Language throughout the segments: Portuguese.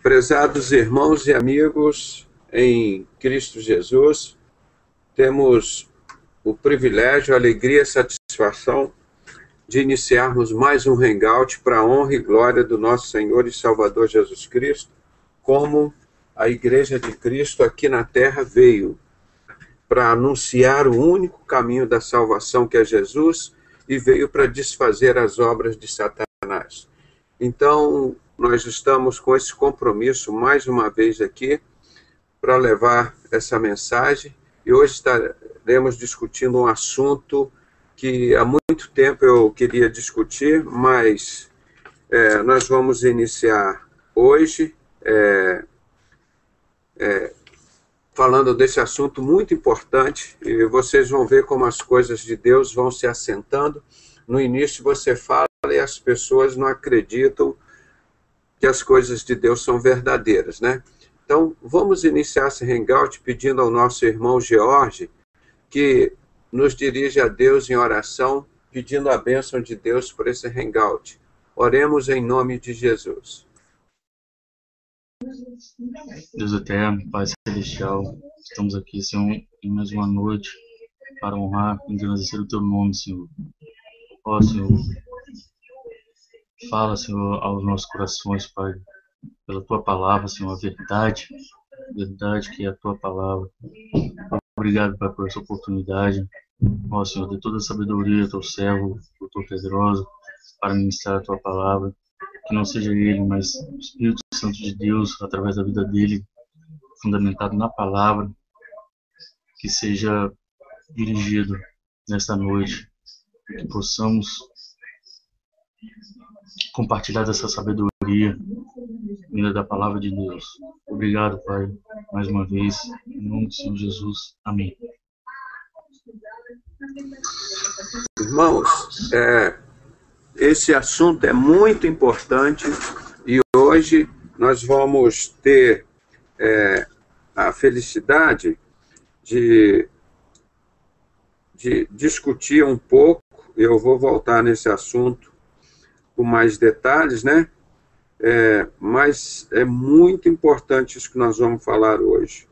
Prezados irmãos e amigos em Cristo Jesus, temos o privilégio, a alegria e a satisfação de iniciarmos mais um hangout para a honra e glória do nosso Senhor e Salvador Jesus Cristo, como a Igreja de Cristo aqui na Terra veio para anunciar o único caminho da salvação, que é Jesus, e veio para desfazer as obras de Satanás. Então, nós estamos com esse compromisso mais uma vez aqui para levar essa mensagem, e hoje estaremos discutindo um assunto que há muito tempo eu queria discutir, mas nós vamos iniciar hoje falando desse assunto muito importante, e vocês vão ver como as coisas de Deus vão se assentando. No início você fala e as pessoas não acreditam que as coisas de Deus são verdadeiras, né? Então, vamos iniciar esse hangout pedindo ao nosso irmão George que nos dirija a Deus em oração, pedindo a bênção de Deus por esse hangout. Oremos em nome de Jesus. Deus eterno, Pai celestial, estamos aqui, Senhor, em mais uma noite para honrar e engrandecer o Teu nome, Senhor. Ó, Senhor, fala, Senhor, aos nossos corações, Pai, pela Tua palavra, Senhor, a verdade que é a Tua palavra. Obrigado, Pai, por essa oportunidade. Ó, Senhor, de toda a sabedoria, Teu servo, Doutor Pedroso, para ministrar a Tua palavra. Que não seja ele, mas o Espírito Santo de Deus, através da vida dele, fundamentado na palavra, que seja dirigido nesta noite, que possamos compartilhar dessa sabedoria vinda da palavra de Deus. Obrigado, Pai, mais uma vez, em nome do Senhor Jesus. Amém. Irmãos, esse assunto é muito importante e hoje nós vamos ter a felicidade de discutir um pouco. Eu vou voltar nesse assunto com mais detalhes, né? Mas é muito importante isso que nós vamos falar hoje,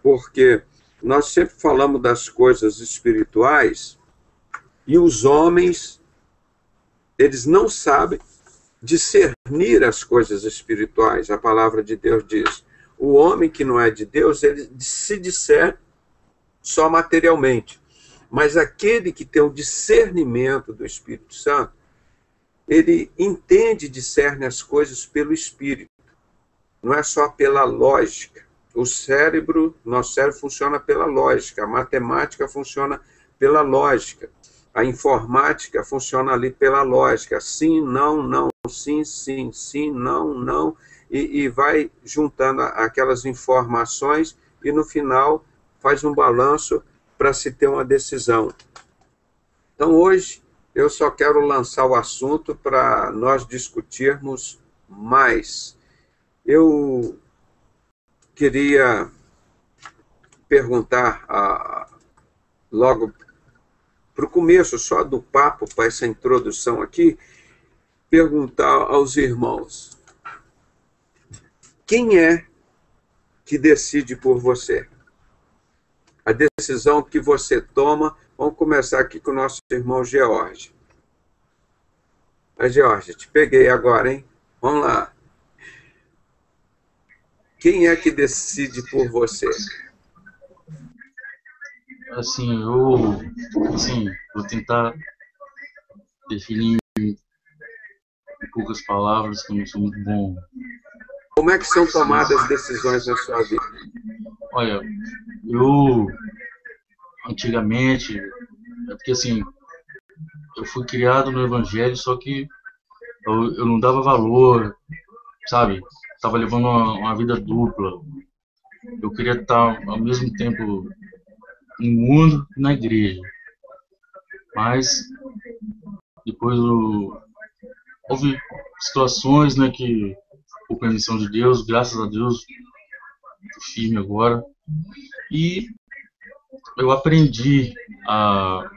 porque nós sempre falamos das coisas espirituais e os homens, eles não sabem discernir as coisas espirituais. A palavra de Deus diz: o homem que não é de Deus, ele se discerne só materialmente. Mas aquele que tem o discernimento do Espírito Santo, ele entende e discerne as coisas pelo Espírito. Não é só pela lógica. Nosso cérebro funciona pela lógica, a matemática funciona pela lógica. A informática funciona ali pela lógica, sim, não, não, sim, sim, sim, não, não, e vai juntando aquelas informações e no final faz um balanço para se ter uma decisão. Então hoje eu só quero lançar o assunto para nós discutirmos mais. Eu queria perguntar logo para o começo só do papo, para essa introdução aqui, perguntar aos irmãos: quem é que decide por você? A decisão que você toma. Vamos começar aqui com o nosso irmão George. George, te peguei agora, hein? Vamos lá. Quem é que decide por você? Assim, vou tentar definir em poucas palavras, que eu não sou muito bom. Como é que são tomadas as decisões na sua vida? Olha, eu antigamente, porque assim, eu fui criado no Evangelho, só que eu não dava valor, sabe? Estava levando uma vida dupla. Eu queria estar ao mesmo tempo no mundo e na igreja. Mas depois houve situações, né, que, por permissão de Deus, graças a Deus, estou firme agora. E eu aprendi a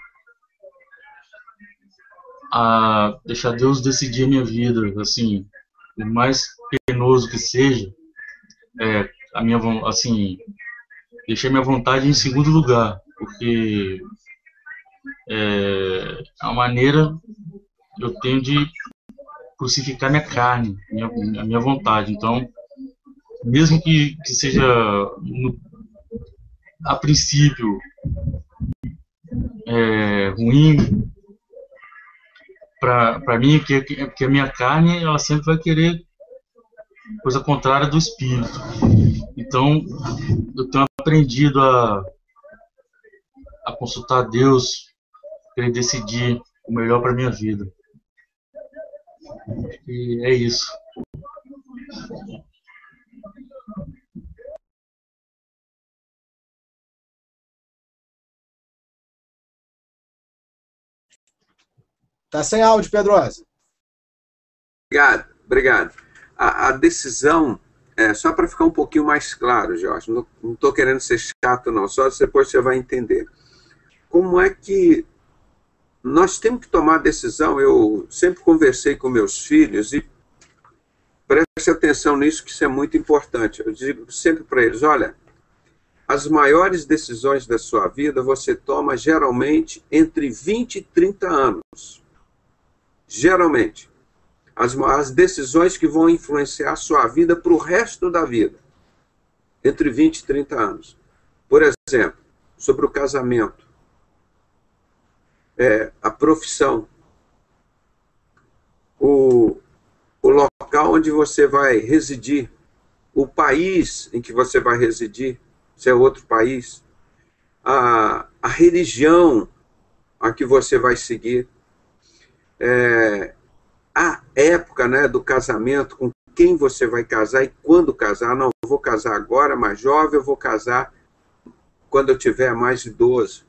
deixar Deus decidir a minha vida, assim, por mais penoso que seja, a minha, assim, deixei minha vontade em segundo lugar, porque a maneira eu tenho de crucificar minha carne, a minha vontade. Então, mesmo que seja a princípio ruim para mim, que a minha carne ela sempre vai querer coisa contrária do espírito. Então, eu tenho aprendido a consultar a Deus para ele decidir o melhor para minha vida. E é isso. Tá sem áudio, Pedrosa. Obrigado. A decisão, só para ficar um pouquinho mais claro, Jorge, não estou querendo ser chato, não, só depois você vai entender. Como é que nós temos que tomar a decisão? Eu sempre conversei com meus filhos e preste atenção nisso, que isso é muito importante. Eu digo sempre para eles, olha, as maiores decisões da sua vida você toma geralmente entre 20 e 30 anos. Geralmente. As decisões que vão influenciar a sua vida para o resto da vida. Entre 20 e 30 anos. Por exemplo, sobre o casamento. A profissão. O local onde você vai residir. O país em que você vai residir. Se é outro país. A religião a que você vai seguir. A época, né, do casamento, com quem você vai casar e quando casar. Não, eu vou casar agora, mais jovem, eu vou casar quando eu tiver mais idoso.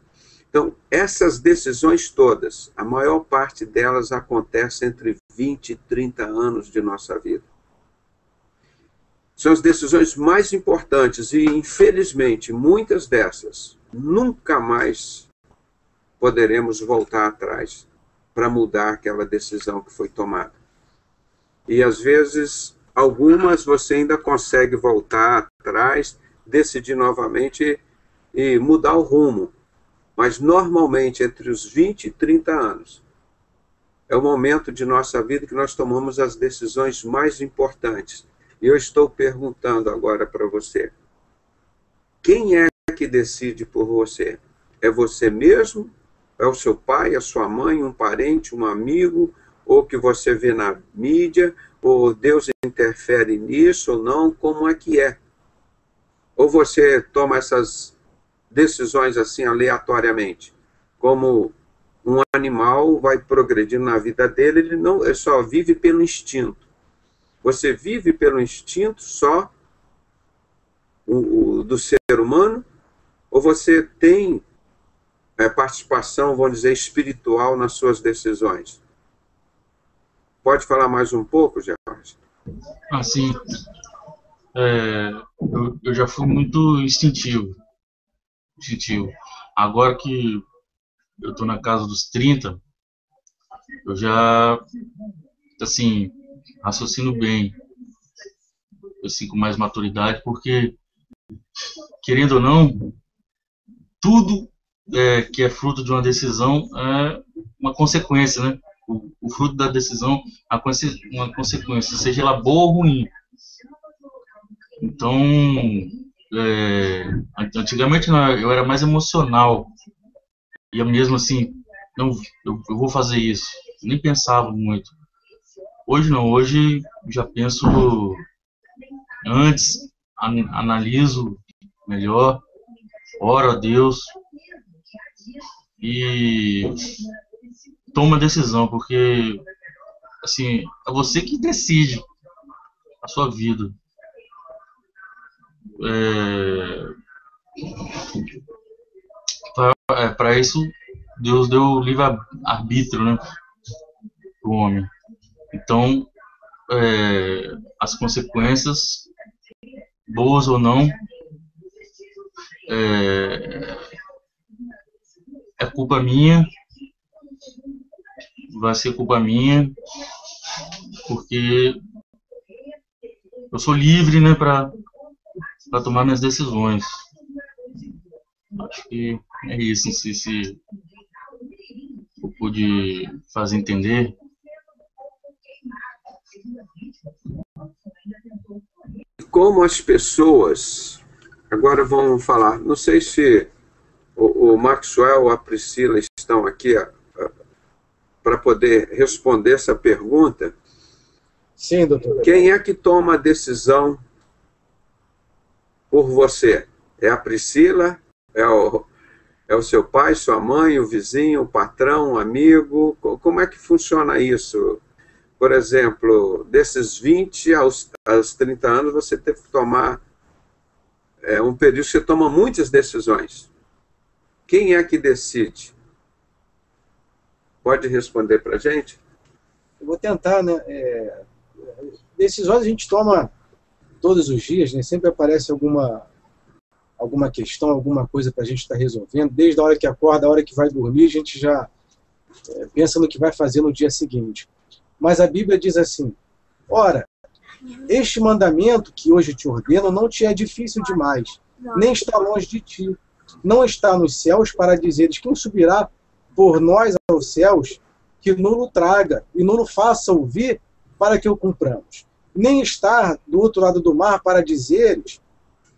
Então, essas decisões todas, a maior parte delas acontece entre 20 e 30 anos de nossa vida. São as decisões mais importantes e, infelizmente, muitas dessas nunca mais poderemos voltar atrás para mudar aquela decisão que foi tomada. E, às vezes, algumas você ainda consegue voltar atrás, decidir novamente e mudar o rumo. Mas, normalmente, entre os 20 e 30 anos, é o momento de nossa vida que nós tomamos as decisões mais importantes. E eu estou perguntando agora para você, quem é que decide por você? É você mesmo? É o seu pai, a sua mãe, um parente, um amigo, ou que você vê na mídia, ou Deus interfere nisso ou não? Como é que é? Ou você toma essas decisões assim aleatoriamente, como um animal vai progredindo na vida dele, ele só vive pelo instinto. Você vive pelo instinto só do ser humano, ou você tem participação, vamos dizer, espiritual nas suas decisões? Pode falar mais um pouco, Jorge? Assim, eu já fui muito instintivo. Agora que eu tô na casa dos 30, eu já, assim, raciocino bem, assim, com mais maturidade, porque, querendo ou não, tudo que é fruto de uma decisão é uma consequência, né? O fruto da decisão é uma consequência, seja ela boa ou ruim. Então, antigamente eu era mais emocional. E mesmo assim, não, eu vou fazer isso. Nem pensava muito. Hoje não, hoje já penso antes, analiso melhor, oro a Deus e tomo a decisão, porque assim, é você que decide a sua vida. Para isso, Deus deu livre-arbítrio, né, para o homem. Então, as consequências, boas ou não, é culpa minha, vai ser culpa minha, porque eu sou livre, né, para tomar minhas decisões. Acho que é isso, não sei se eu pude fazer entender. Como as pessoas, agora vamos falar, não sei se o Maxwell ou a Priscila estão aqui para poder responder essa pergunta. Sim, doutor. Quem é que toma a decisão por você? É a Priscila? É o seu pai, sua mãe, o vizinho, o patrão, o amigo? Como é que funciona isso? Por exemplo, desses 20 aos 30 anos, você teve que tomar um período que você toma muitas decisões. Quem é que decide? Pode responder para a gente? Eu vou tentar, né? Decisões a gente toma todos os dias, né? Sempre aparece alguma questão, alguma coisa para a gente estar resolvendo. Desde a hora que acorda, a hora que vai dormir, a gente já pensa no que vai fazer no dia seguinte. Mas a Bíblia diz assim: ora, este mandamento que hoje te ordeno não te é difícil demais, nem está longe de ti. Não está nos céus para dizeres: quem subirá por nós aos céus, que nulo traga e nulo faça ouvir para que o cumpramos. Nem está do outro lado do mar para dizeres: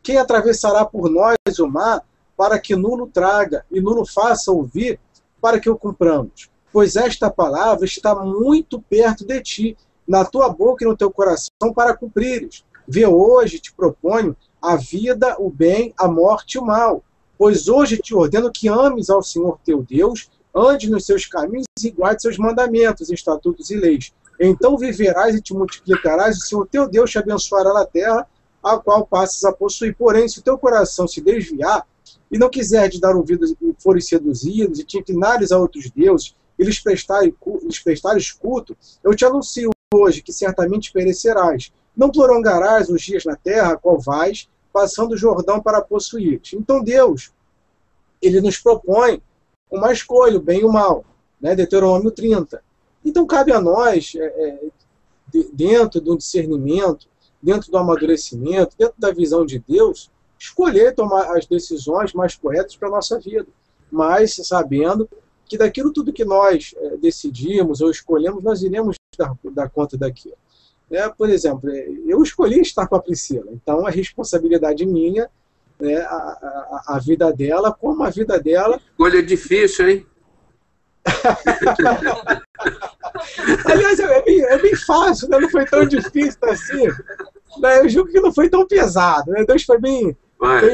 quem atravessará por nós o mar, para que nulo traga e nulo faça ouvir para que o cumpramos. Pois esta palavra está muito perto de ti, na tua boca e no teu coração, para cumprires. Vê, hoje te proponho a vida, o bem, a morte e o mal. Pois hoje te ordeno que ames ao Senhor teu Deus, andes nos seus caminhos e guarde seus mandamentos, estatutos e leis. Então viverás e te multiplicarás, e o Senhor teu Deus te abençoará na terra, a qual passas a possuir. Porém, se o teu coração se desviar, e não quiser te dar ouvidos e fores seduzidos, e te inclinares a outros deuses, e lhes prestares culto, eu te anuncio hoje que certamente perecerás. Não prolongarás os dias na terra, a qual vais, passando o Jordão para possuir. Então Deus, ele nos propõe uma escolha, o bem e o mal, né? Deuteronômio 30. Então cabe a nós, dentro do discernimento, dentro do amadurecimento, dentro da visão de Deus, escolher tomar as decisões mais corretas para a nossa vida, mas sabendo que daquilo tudo que nós decidimos ou escolhemos, nós iremos dar conta daquilo. Por exemplo, eu escolhi estar com a Priscila, então é responsabilidade minha, né, a vida dela, como a vida dela... Escolha difícil, hein? Aliás, é bem fácil, né? Não foi tão difícil assim. Eu julgo que não foi tão pesado, né? Deus foi bem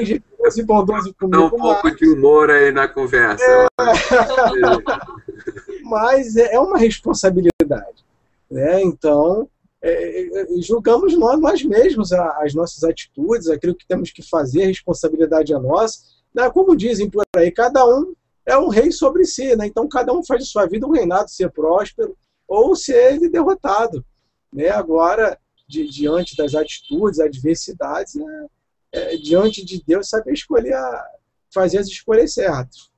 generoso e bondoso comigo. Dá um pouco de humor aí na conversa. Mas é uma responsabilidade, né? Então, julgamos nós mesmos as nossas atitudes, aquilo que temos que fazer, a responsabilidade é nossa. Né? Como dizem por aí, cada um é um rei sobre si, né? Então cada um faz de sua vida um reinado, ser próspero ou ser derrotado, né? Agora, diante das atitudes, adversidades, né? Diante de Deus, saber escolher, fazer as escolhas certas.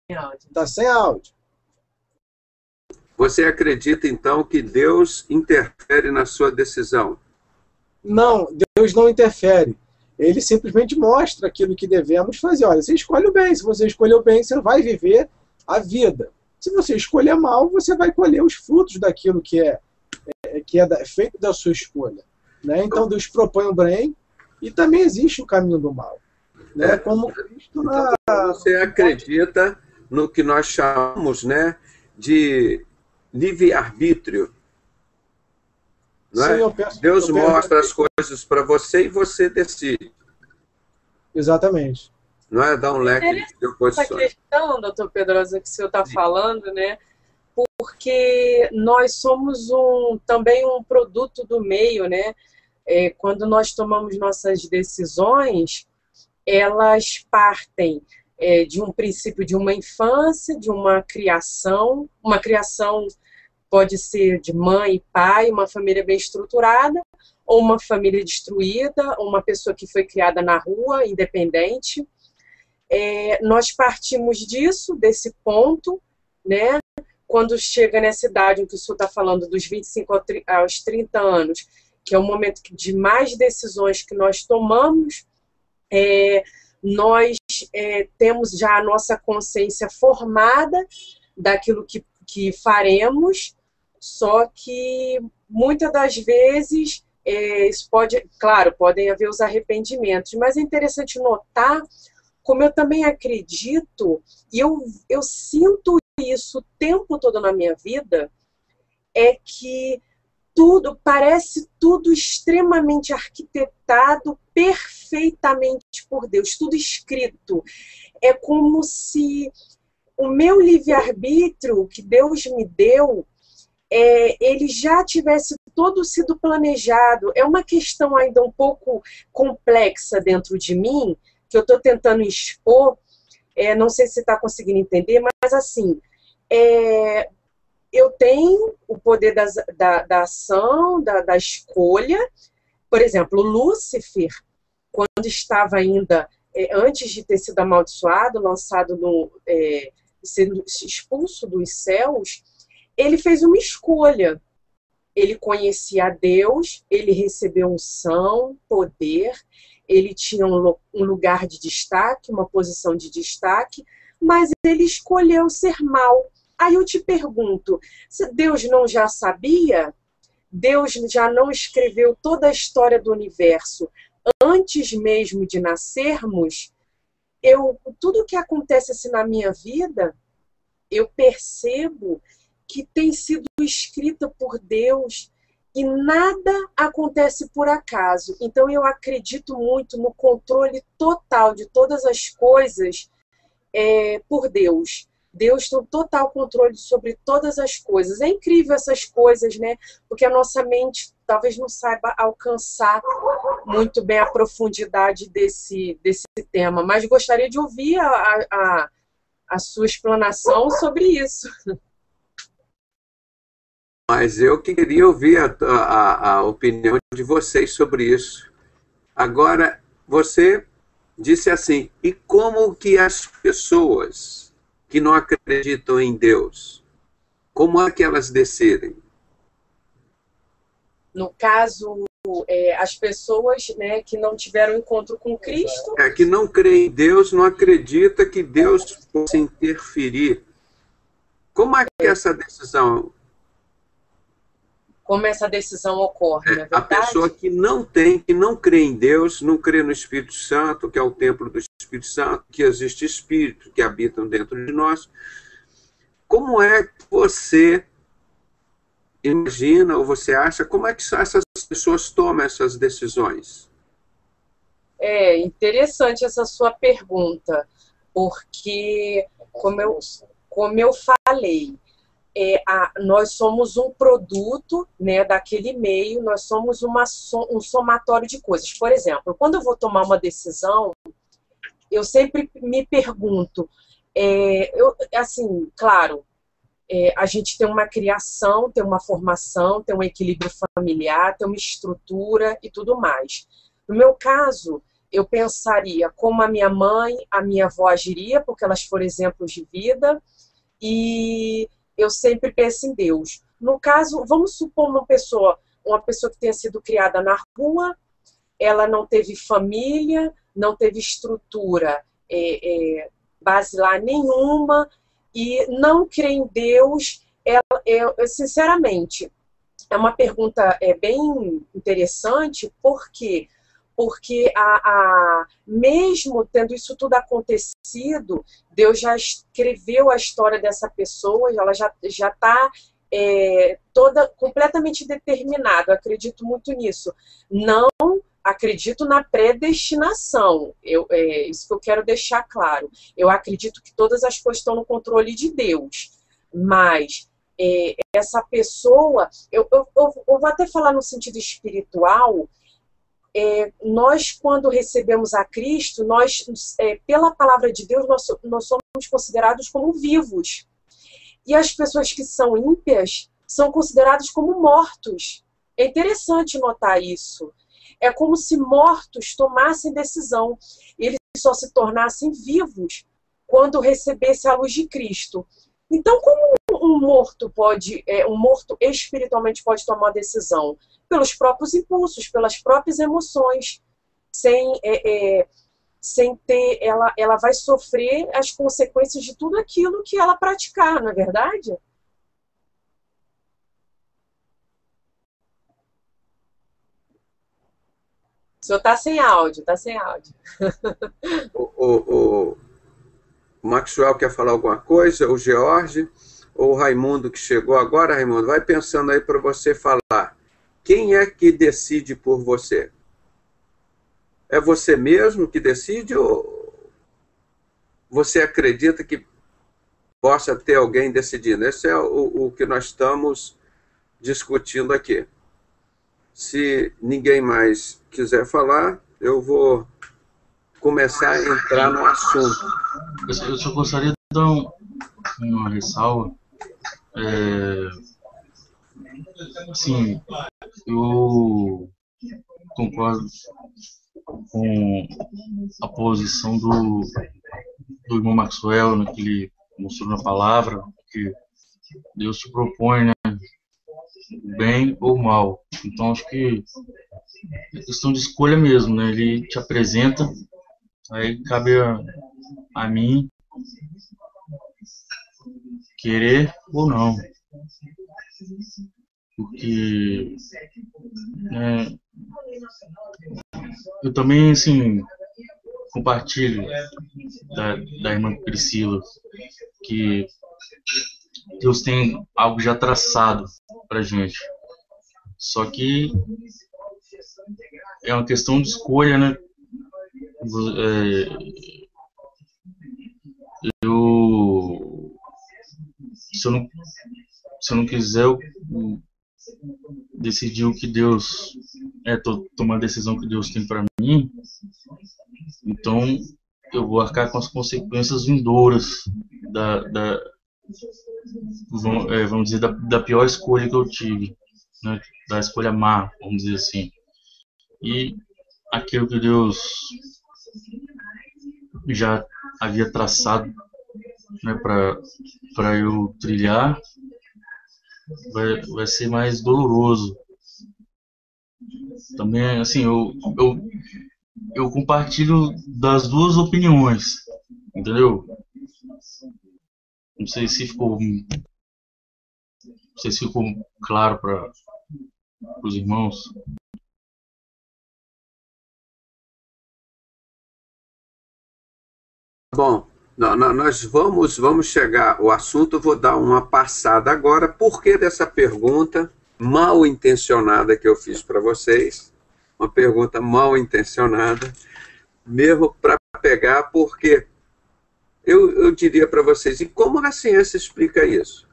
Está sem áudio. Você acredita, então, que Deus interfere na sua decisão? Não, Deus não interfere. Ele simplesmente mostra aquilo que devemos fazer. Olha, você escolhe o bem. Se você escolher o bem, você vai viver a vida. Se você escolher mal, você vai colher os frutos daquilo que é feito da sua escolha. Né? Então, Deus propõe o bem e também existe o caminho do mal. Né? Como Cristo na... Então, você acredita no que nós chamamos, né, de livre-arbítrio? Não é? Sim, eu penso, Deus mostra as coisas para você e você decide. Exatamente. Não é dar um leque de oposições. Essa questão, doutor Pedrosa, que o senhor está falando, né? Porque nós somos também um produto do meio, né? Quando nós tomamos nossas decisões, elas partem de um princípio de uma infância, de uma criação pode ser de mãe e pai, uma família bem estruturada, ou uma família destruída, ou uma pessoa que foi criada na rua, independente. Nós partimos desse ponto, né, quando chega nessa idade em que o senhor está falando, dos 25 aos 30 anos, que é o momento de mais decisões que nós tomamos, nós temos já a nossa consciência formada daquilo que faremos, só que muitas das vezes isso pode, claro, podem haver os arrependimentos, mas é interessante notar, como eu também acredito, e eu sinto isso o tempo todo na minha vida, é que parece tudo extremamente arquitetado perfeitamente por Deus, tudo escrito. É como se o meu livre-arbítrio que Deus me deu, ele já tivesse todo sido planejado. É uma questão ainda um pouco complexa dentro de mim, que eu estou tentando expor, não sei se você está conseguindo entender, mas assim, eu tenho o poder da ação, da escolha. Por exemplo, Lúcifer, quando estava ainda, antes de ter sido amaldiçoado, lançado sendo expulso dos céus, ele fez uma escolha. Ele conhecia a Deus, ele recebeu unção, poder, ele tinha um lugar de destaque, uma posição de destaque, mas ele escolheu ser mau. Aí eu te pergunto, se Deus não já sabia? Deus já não escreveu toda a história do universo antes mesmo de nascermos? Tudo que acontece assim na minha vida, eu percebo que tem sido escrita por Deus e nada acontece por acaso. Então eu acredito muito no controle total de todas as coisas por Deus. Deus tem um total controle sobre todas as coisas. É incrível essas coisas, né? Porque a nossa mente talvez não saiba alcançar muito bem a profundidade desse tema. Mas gostaria de ouvir a sua explanação sobre isso. Mas eu queria ouvir a opinião de vocês sobre isso. Agora, você disse assim, e como que as pessoas que não acreditam em Deus, como é que elas decidem? No caso, as pessoas, né, que não tiveram encontro com Cristo... que não creem em Deus, não acredita que Deus possa interferir. Como é que essa decisão... Como essa decisão ocorre, não é verdade? A pessoa que não crê em Deus, não crê no Espírito Santo, que é o templo do Espírito Santo, que existe espíritos que habitam dentro de nós. Como é que você imagina ou você acha, como é que essas pessoas tomam essas decisões? É interessante essa sua pergunta, porque, como eu falei, nós somos um produto, né, daquele meio, nós somos um somatório de coisas. Por exemplo, quando eu vou tomar uma decisão, eu sempre me pergunto, assim, claro, a gente tem uma criação, tem uma formação, tem um equilíbrio familiar, tem uma estrutura e tudo mais. No meu caso, eu pensaria como a minha mãe, a minha avó agiria, porque elas foram exemplos de vida, e eu sempre penso em Deus. No caso, vamos supor uma pessoa que tenha sido criada na rua, ela não teve família, não teve estrutura basilar nenhuma e não crê em Deus. Sinceramente, é uma pergunta bem interessante, porque mesmo tendo isso tudo acontecido, Deus já escreveu a história dessa pessoa, ela já está toda completamente determinada. Eu acredito muito nisso. Não acredito na predestinação. Isso que eu quero deixar claro. Eu acredito que todas as coisas estão no controle de Deus. Mas essa pessoa, eu vou até falar no sentido espiritual. Nós, quando recebemos a Cristo, pela palavra de Deus, nós somos considerados como vivos. E as pessoas que são ímpias são consideradas como mortos. É interessante notar isso. É como se mortos tomassem decisão. Eles só se tornassem vivos quando recebessem a luz de Cristo. Então, como um morto pode, um morto espiritualmente pode tomar uma decisão? Pelos próprios impulsos, pelas próprias emoções, sem ter, ela vai sofrer as consequências de tudo aquilo que ela praticar, não é verdade? O senhor está sem áudio, está sem áudio. O Maxwell quer falar alguma coisa? O George? Ou o Raimundo que chegou agora? Raimundo, vai pensando aí para você falar. Quem é que decide por você? É você mesmo que decide ou você acredita que possa ter alguém decidindo? Esse é o que nós estamos discutindo aqui. Se ninguém mais quiser falar, eu vou começar a entrar no assunto. Eu só gostaria de dar uma ressalva. Sim, eu concordo com a posição do irmão Maxwell, né, que ele mostrou na palavra, que Deus te propõe, né, bem ou mal. Então acho que é questão de escolha mesmo, né? Ele te apresenta, aí cabe a mim querer ou não. Porque eu também, assim, compartilho da irmã Priscila que Deus tem algo já traçado pra gente. Só que é uma questão de escolha, né? Se eu não quiser decidir o que Deus tomar a decisão que Deus tem para mim, então eu vou arcar com as consequências vindouras vamos dizer, da pior escolha que eu tive, né? Da escolha má, vamos dizer assim. E aquilo que Deus já havia traçado, né, para eu trilhar, vai ser mais doloroso. Também, assim, eu compartilho das duas opiniões, entendeu? Não sei se ficou claro para os irmãos. Bom, nós vamos chegar ao assunto. Eu vou dar uma passada agora. Por que dessa pergunta mal intencionada que eu fiz para vocês? Uma pergunta mal intencionada, mesmo para pegar, porque eu diria para vocês, e como a ciência explica isso?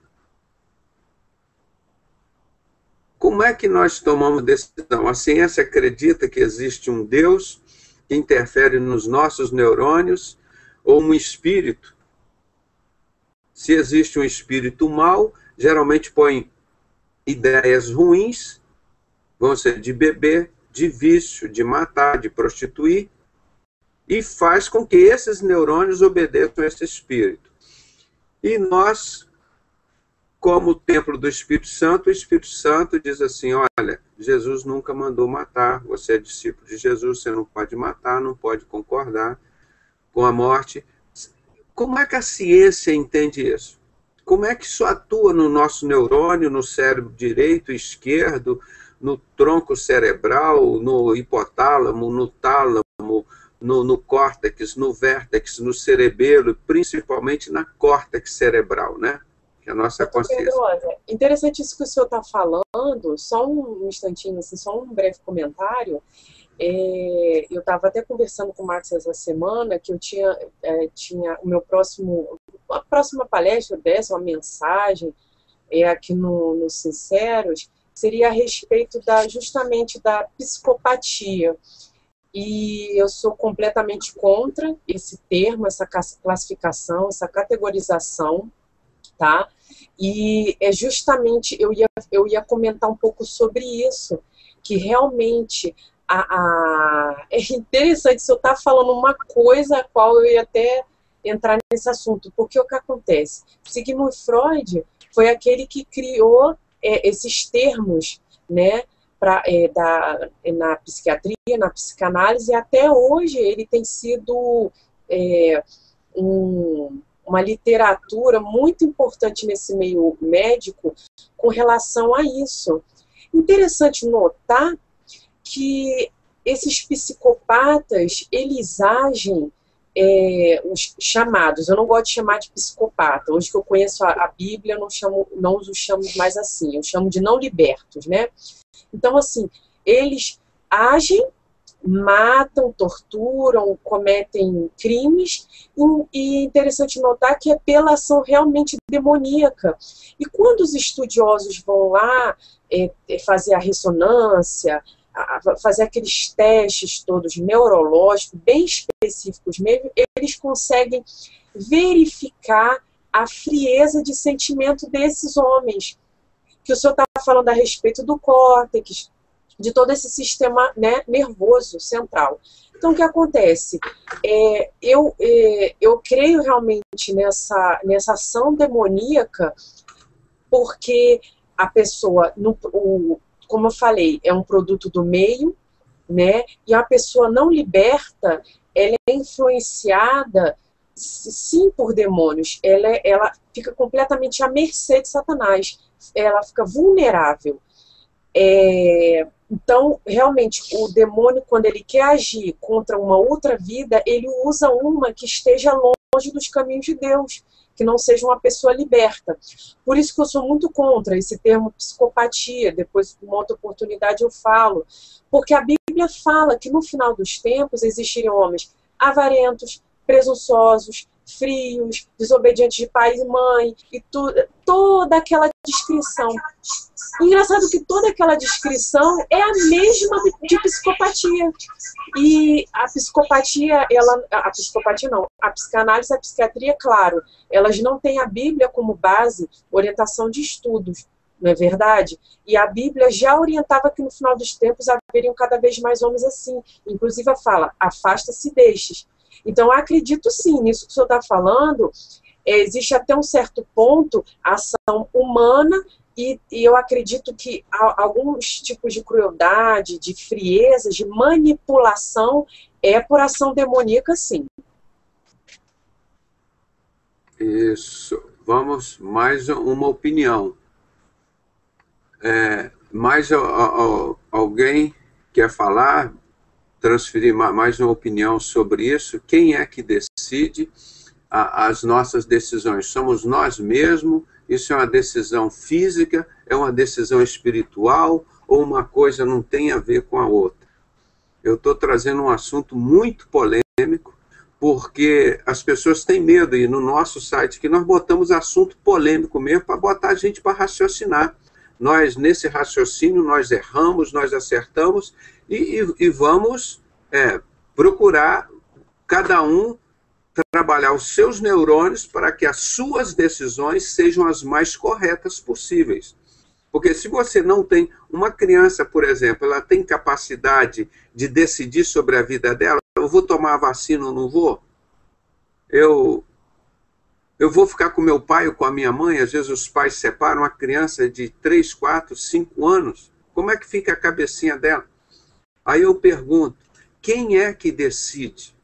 Como é que nós tomamos decisão? A ciência acredita que existe um Deus que interfere nos nossos neurônios, ou um espírito. Se existe um espírito mau, geralmente põe ideias ruins, vão ser de beber, de vício, de matar, de prostituir, e faz com que esses neurônios obedeçam a esse espírito. E nós, como templo do Espírito Santo, o Espírito Santo diz assim, olha, Jesus nunca mandou matar, você é discípulo de Jesus, você não pode matar, não pode concordar com a morte. Como é que a ciência entende isso? Como é que isso atua no nosso neurônio, no cérebro direito, esquerdo, no tronco cerebral, no hipotálamo, no tálamo, no córtex, no vértex, no cerebelo, principalmente na córtex cerebral, né? Que é a nossa consciência. Pedrosa, interessante isso que o senhor está falando, só um instantinho, assim, só um breve comentário. Eu estava até conversando com o Marcos essa semana que eu tinha o meu a próxima palestra dessa, uma mensagem aqui no Sinceros, seria a respeito justamente da psicopatia. E eu sou completamente contra esse termo, essa classificação, essa categorização, tá? E justamente eu ia comentar um pouco sobre isso, que realmente é interessante se eu estar falando uma coisa a qual eu ia até entrar nesse assunto, porque o que acontece? Sigmund Freud, foi aquele que criou esses termos, né, na psiquiatria, na psicanálise, e até hoje ele tem sido uma literatura muito importante nesse meio médico com relação a isso. Interessante notar que esses psicopatas, eles agem, os chamados, eu não gosto de chamar de psicopata, hoje que eu conheço a Bíblia, eu não os chamo mais assim, eu chamo de não libertos, né? Então, assim, eles agem, matam, torturam, cometem crimes, e é interessante notar que é pela ação realmente demoníaca. E quando os estudiosos vão lá fazer a ressonância, fazer aqueles testes todos neurológicos, bem específicos mesmo, eles conseguem verificar a frieza de sentimento desses homens. Que o senhor está falando a respeito do córtex, de todo esse sistema, né, nervoso central. Então, o que acontece? Eu creio realmente nessa ação demoníaca, porque a pessoa, como eu falei, é um produto do meio, né, e a pessoa não liberta, ela é influenciada, sim, por demônios, ela fica completamente à mercê de Satanás, ela fica vulnerável. Então, realmente, o demônio, quando ele quer agir contra uma outra vida, ele usa uma que esteja longe dos caminhos de Deus, que não seja uma pessoa liberta. Por isso que eu sou muito contra esse termo psicopatia, depois, uma outra oportunidade, eu falo. Porque a Bíblia fala que no final dos tempos existiriam homens avarentos, presunçosos, frios, desobedientes de pai e mãe, e toda aquela descrição. Engraçado que toda aquela descrição é a mesma de psicopatia. E a psicopatia, a psicanálise e a psiquiatria, claro, elas não têm a Bíblia como base, orientação de estudos, não é verdade? E a Bíblia já orientava que no final dos tempos haveriam cada vez mais homens assim. Inclusive fala, afasta-se destes. Então, eu acredito sim nisso que o senhor está falando. Existe até um certo ponto a ação humana, e eu acredito que alguns tipos de crueldade, de frieza, de manipulação é por ação demoníaca, sim. Isso. Vamos, mais uma opinião. Mais alguém quer falar? Transferir mais uma opinião sobre isso? Quem é que decide as nossas decisões? Somos nós mesmos? Isso é uma decisão física? É uma decisão espiritual? Ou uma coisa não tem a ver com a outra? Eu estou trazendo um assunto muito polêmico, porque as pessoas têm medo, e no nosso site que nós botamos assunto polêmico mesmo para botar a gente para raciocinar. Nós, nesse raciocínio, nós erramos, nós acertamos, e vamos procurar cada um trabalhar os seus neurônios para que as suas decisões sejam as mais corretas possíveis. Porque se você não tem... Uma criança, por exemplo, ela tem capacidade de decidir sobre a vida dela. Eu vou tomar a vacina ou não vou? Eu vou ficar com meu pai ou com a minha mãe? Às vezes os pais separam a criança de 3, 4, 5 anos. Como é que fica a cabecinha dela? Aí eu pergunto, quem é que decide?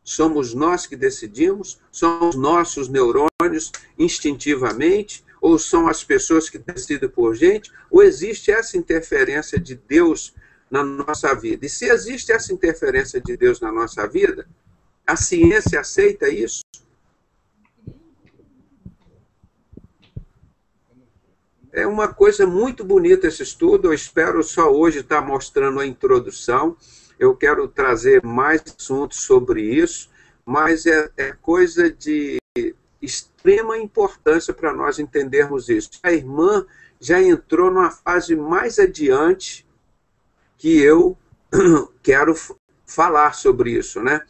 Somos nós que decidimos? São os nossos neurônios instintivamente? Ou são as pessoas que decidem por gente? Ou existe essa interferência de Deus na nossa vida? E se existe essa interferência de Deus na nossa vida, a ciência aceita isso? É uma coisa muito bonita esse estudo. Eu espero só hoje estar mostrando a introdução. Eu quero trazer mais assuntos sobre isso, mas é coisa de extrema importância para nós entendermos isso. A irmã já entrou numa fase mais adiante que eu quero falar sobre isso, né?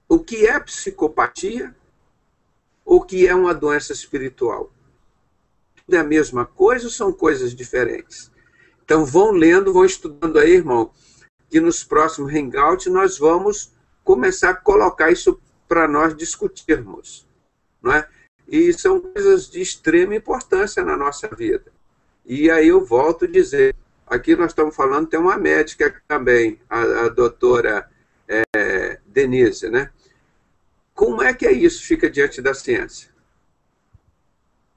O que é psicopatia? O que é uma doença espiritual? Tudo é a mesma coisa ou são coisas diferentes? Então vão lendo, vão estudando aí, irmão, que nos próximos hangouts nós vamos começar a colocar isso para nós discutirmos, não é? E são coisas de extrema importância na nossa vida. E aí eu volto a dizer, aqui nós estamos falando, tem uma médica aqui também, a doutora Denise, né? Como é que isso fica diante da ciência?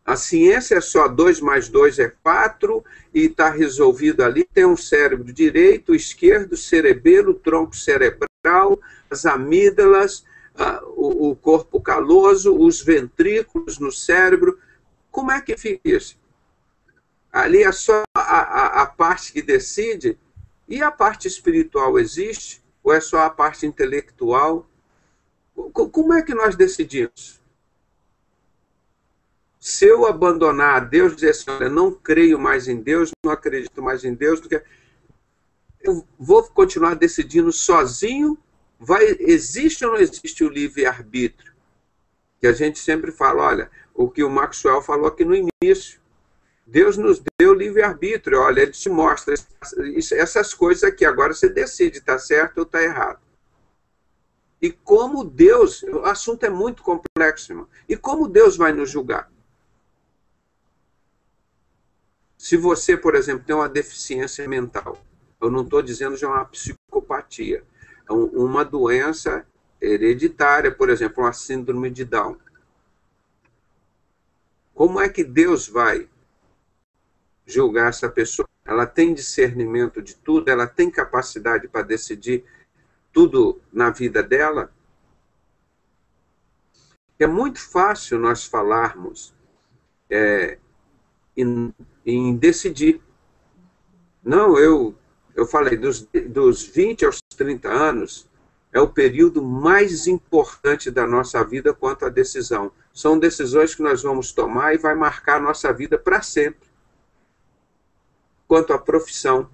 A ciência é só 2 mais 2 é 4 e está resolvido ali, tem um cérebro direito, esquerdo, cerebelo, tronco cerebral, as amígdalas, o corpo caloso, os ventrículos no cérebro. Como é que fica isso? Ali é só a parte que decide, e a parte espiritual existe? Ou é só a parte intelectual? Como é que nós decidimos? Se eu abandonar a Deus e dizer assim, olha, não creio mais em Deus, não acredito mais em Deus, eu vou continuar decidindo sozinho? Existe ou não existe o livre-arbítrio? Que a gente sempre fala, olha, o que o Maxwell falou aqui no início, Deus nos deu livre-arbítrio, olha, ele te mostra essas coisas aqui, agora você decide, está certo ou está errado. E como Deus, o assunto é muito complexo, irmão, e como Deus vai nos julgar? Se você, por exemplo, tem uma deficiência mental, eu não estou dizendo já uma psicopatia, é uma doença hereditária, por exemplo, uma síndrome de Down. Como é que Deus vai julgar essa pessoa? Ela tem discernimento de tudo, ela tem capacidade para decidir tudo na vida dela? É muito fácil nós falarmos em decidir. Não, eu falei, dos 20 aos 30 anos, é o período mais importante da nossa vida quanto à decisão. São decisões que nós vamos tomar e vai marcar a nossa vida para sempre. Quanto à profissão,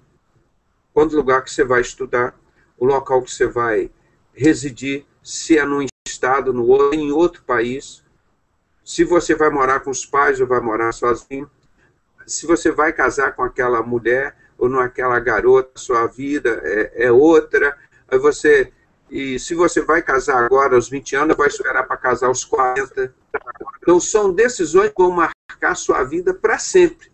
quanto ao lugar que você vai estudar, o local que você vai residir, se é num estado, em outro país, se você vai morar com os pais ou vai morar sozinho, se você vai casar com aquela mulher ou não aquela garota, sua vida é outra. E se você vai casar agora aos 20 anos, vai esperar para casar aos 40. Então são decisões que vão marcar a sua vida para sempre.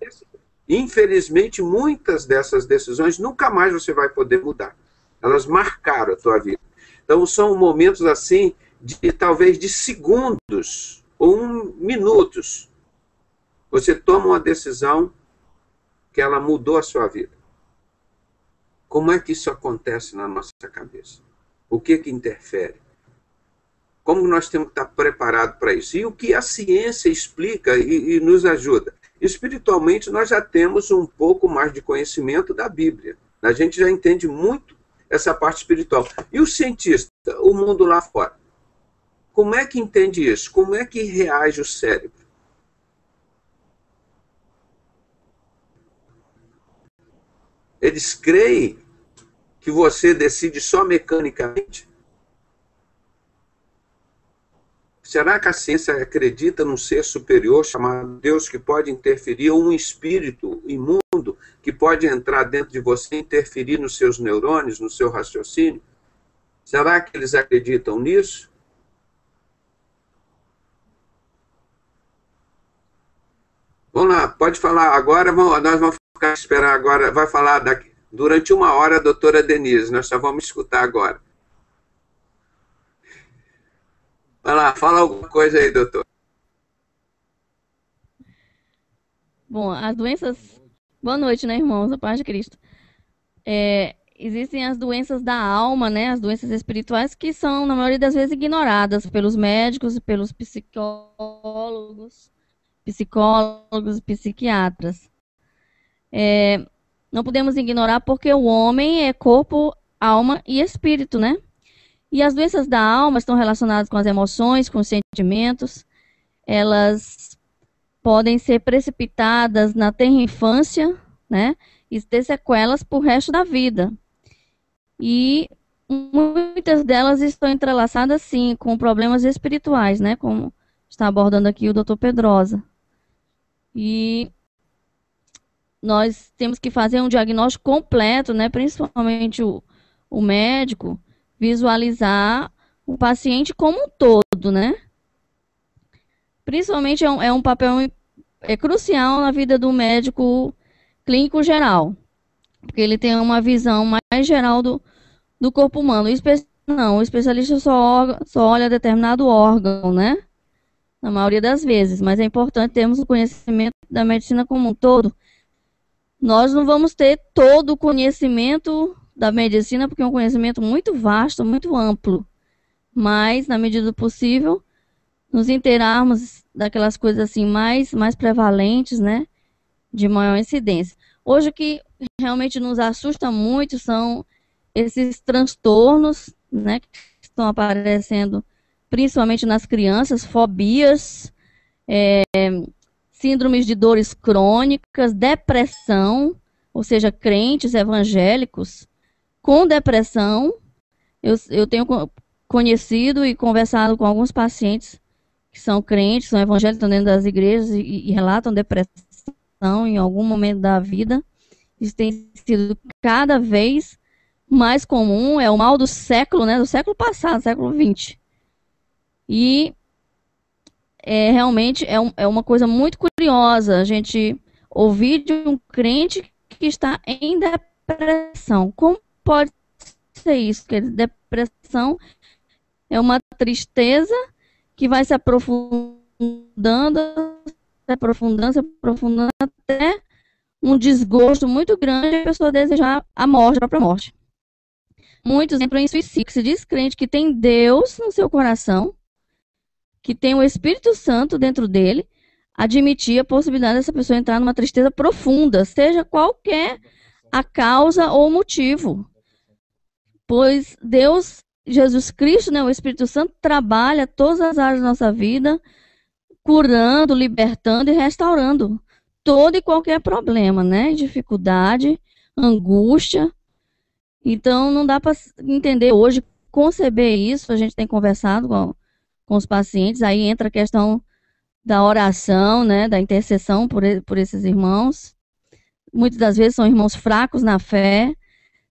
Infelizmente, muitas dessas decisões nunca mais você vai poder mudar. Elas marcaram a tua vida. Então são momentos assim, talvez de segundos ou minutos. Você toma uma decisão que ela mudou a sua vida. Como é que isso acontece na nossa cabeça? O que interfere? Como nós temos que estar preparados para isso? E o que a ciência explica e nos ajuda? Espiritualmente, nós já temos um pouco mais de conhecimento da Bíblia. A gente já entende muito essa parte espiritual. E o cientista, o mundo lá fora? Como é que entende isso? Como é que reage o cérebro? Eles creem que você decide só mecanicamente? Será que a ciência acredita num ser superior chamado Deus que pode interferir, ou um espírito imundo que pode entrar dentro de você e interferir nos seus neurônios, no seu raciocínio? Será que eles acreditam nisso? Vamos lá, pode falar agora, nós vamos esperar agora, vai falar durante 1 hora a doutora Denise, nós só vamos escutar agora. Vai lá, fala alguma coisa aí, doutor. Bom, as doenças... Boa noite, né, irmãos? A paz de Cristo. Existem as doenças da alma, né, as doenças espirituais, que são, na maioria das vezes, ignoradas pelos médicos e pelos psicólogos e psiquiatras. Não podemos ignorar porque o homem é corpo, alma e espírito, né? E as doenças da alma estão relacionadas com as emoções, com os sentimentos. Elas podem ser precipitadas na tenra infância, né? E ter sequelas por resto da vida. E muitas delas estão entrelaçadas, sim, com problemas espirituais, né? Como está abordando aqui o Dr. Pedrosa. E nós temos que fazer um diagnóstico completo, né? Principalmente o médico, visualizar o paciente como um todo, né? principalmente é um papel crucial na vida do médico clínico geral, porque ele tem uma visão mais geral do corpo humano. O especialista só olha determinado órgão, né? Na maioria das vezes, mas é importante termos o conhecimento da medicina como um todo. Nós não vamos ter todo o conhecimento da medicina, porque é um conhecimento muito vasto, muito amplo, mas, na medida do possível, nos inteirarmos daquelas coisas assim mais prevalentes, né, de maior incidência. Hoje o que realmente nos assusta muito são esses transtornos, né, que estão aparecendo principalmente nas crianças, fobias, síndromes de dores crônicas, depressão, ou seja, crentes evangélicos com depressão. Eu tenho conhecido e conversado com alguns pacientes que são crentes, são evangélicos, estão dentro das igrejas e relatam depressão em algum momento da vida. Isso tem sido cada vez mais comum, é o mal do século, né, do século passado, século XX. E realmente é uma coisa muito curiosa a gente ouvir de um crente que está em depressão. Como pode ser isso? Porque depressão é uma tristeza que vai se aprofundando até um desgosto muito grande e a pessoa desejar a morte, a própria morte. Muitos entram em suicídio, que se diz crente que tem Deus no seu coração, que tem o Espírito Santo dentro dele, admitir a possibilidade dessa pessoa entrar numa tristeza profunda, seja qualquer a causa ou o motivo. Pois Deus, Jesus Cristo, né, o Espírito Santo, trabalha todas as áreas da nossa vida, curando, libertando e restaurando todo e qualquer problema, né? Dificuldade, angústia. Então, não dá para entender hoje, conceber isso. A gente tem conversado com os pacientes, aí entra a questão da oração, né, da intercessão por esses irmãos. Muitas das vezes são irmãos fracos na fé,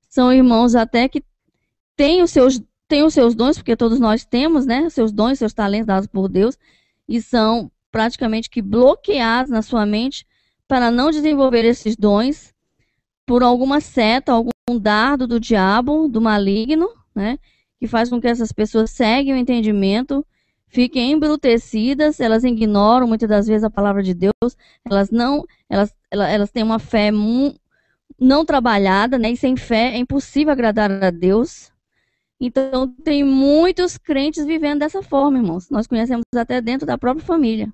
são irmãos até que têm os seus dons, porque todos nós temos, né, seus dons, seus talentos dados por Deus, e são praticamente que bloqueados na sua mente para não desenvolver esses dons por alguma seta, algum dardo do diabo, do maligno, né, que faz com que essas pessoas seguem o entendimento, fiquem embrutecidas, elas ignoram muitas das vezes a palavra de Deus, elas têm uma fé não trabalhada, né, e sem fé é impossível agradar a Deus. Então, tem muitos crentes vivendo dessa forma, irmãos. Nós conhecemos até dentro da própria família.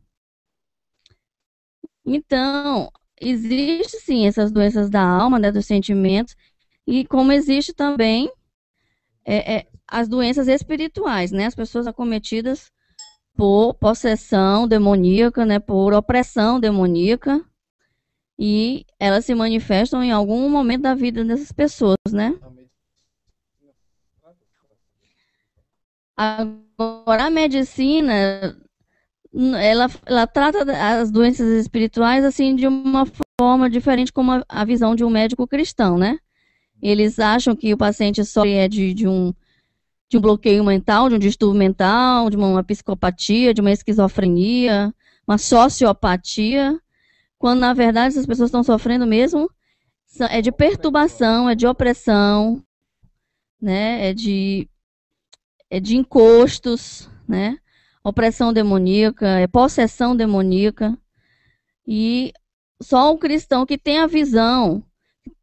Então, existe sim essas doenças da alma, né, dos sentimentos, e como existe também as doenças espirituais, né, as pessoas acometidas por possessão demoníaca, né, por opressão demoníaca, e elas se manifestam em algum momento da vida dessas pessoas, né? Agora, a medicina, ela trata as doenças espirituais assim de uma forma diferente, como a visão de um médico cristão, né? Eles acham que o paciente sofre de um bloqueio mental, de um distúrbio mental, de uma psicopatia, de uma esquizofrenia, uma sociopatia, quando na verdade essas pessoas estão sofrendo mesmo de perturbação, de opressão, né? É de encostos, né? Opressão demoníaca, possessão demoníaca. E só um cristão que tem a visão,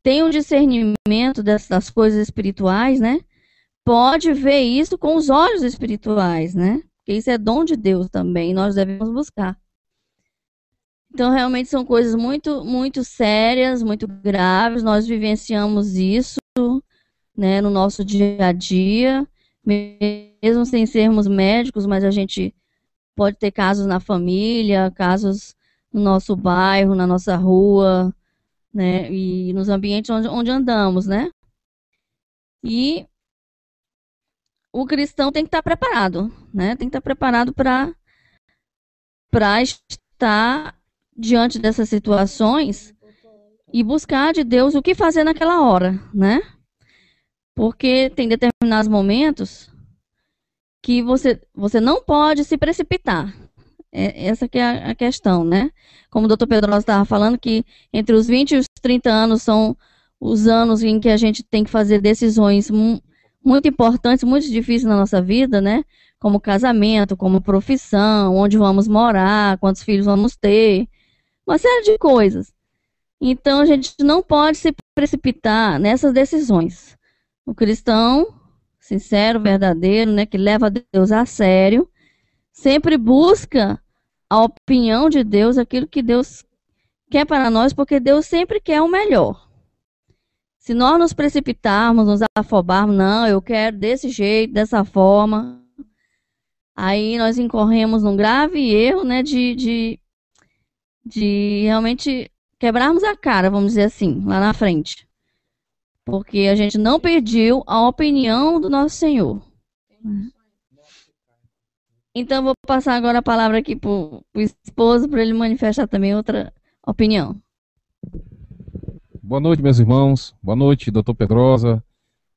tem um discernimento das coisas espirituais, né, pode ver isso com os olhos espirituais, né? Porque isso é dom de Deus também, nós devemos buscar. Então, realmente são coisas muito, muito sérias, muito graves. Nós vivenciamos isso, né, no nosso dia a dia, mesmo sem sermos médicos, mas a gente pode ter casos na família, casos no nosso bairro, na nossa rua, né, e nos ambientes onde andamos, né? E o cristão tem que estar preparado, né? Tem que estar preparado para estar diante dessas situações e buscar de Deus o que fazer naquela hora, né? Porque tem determinados momentos que você não pode se precipitar. Essa que é a questão, né? Como o doutor Pedrosa estava falando, que entre os 20 e os 30 anos são os anos em que a gente tem que fazer decisões muito importantes, muito difíceis na nossa vida, né? Como casamento, como profissão, onde vamos morar, quantos filhos vamos ter, uma série de coisas. Então, a gente não pode se precipitar nessas decisões. O cristão sincero, verdadeiro, né, que leva Deus a sério, sempre busca a opinião de Deus, aquilo que Deus quer para nós, porque Deus sempre quer o melhor. Se nós nos precipitarmos, nos afobarmos, não, eu quero desse jeito, dessa forma, aí nós incorremos num grave erro, né, de realmente quebrarmos a cara, vamos dizer assim, lá na frente. Porque a gente não pediu a opinião do nosso Senhor. Então, vou passar agora a palavra aqui para o esposo, para ele manifestar também outra opinião. Boa noite, meus irmãos. Boa noite, doutor Pedrosa.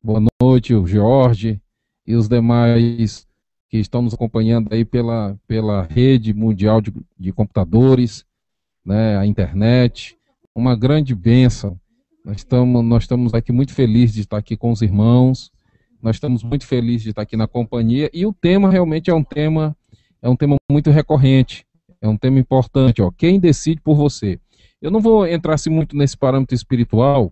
Boa noite, o Jorge e os demais que estão nos acompanhando aí pela rede mundial de computadores, né, a internet. Uma grande bênção. Nós estamos aqui muito felizes de estar aqui com os irmãos. Nós estamos muito felizes de estar aqui na companhia. E o tema realmente é um tema muito recorrente. É um tema importante. Ó. Quem decide por você? Eu não vou entrar assim, muito nesse parâmetro espiritual,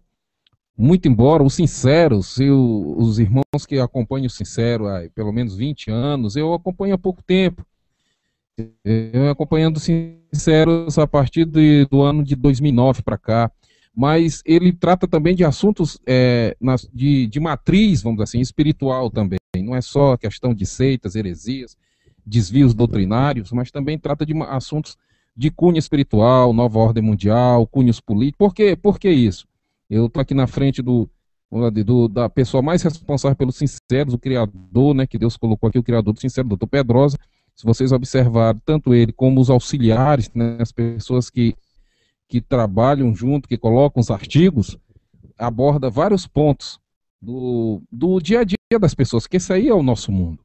muito embora os sinceros, os irmãos que acompanham o sincero há pelo menos 20 anos, eu acompanho há pouco tempo. Eu acompanhando os sinceros a partir do ano de 2009 para cá. Mas ele trata também de assuntos de matriz, vamos dizer assim, espiritual também. Não é só questão de seitas, heresias, desvios doutrinários, mas também trata de assuntos de cunho espiritual, nova ordem mundial, cunhos políticos. Por que isso? Eu estou aqui na frente da pessoa mais responsável pelos sinceros, o criador, né, que Deus colocou aqui, o criador do sincero, doutor Pedrosa. Se vocês observarem, tanto ele como os auxiliares, né, as pessoas que trabalham junto, que colocam os artigos, aborda vários pontos do dia a dia das pessoas, que esse aí é o nosso mundo.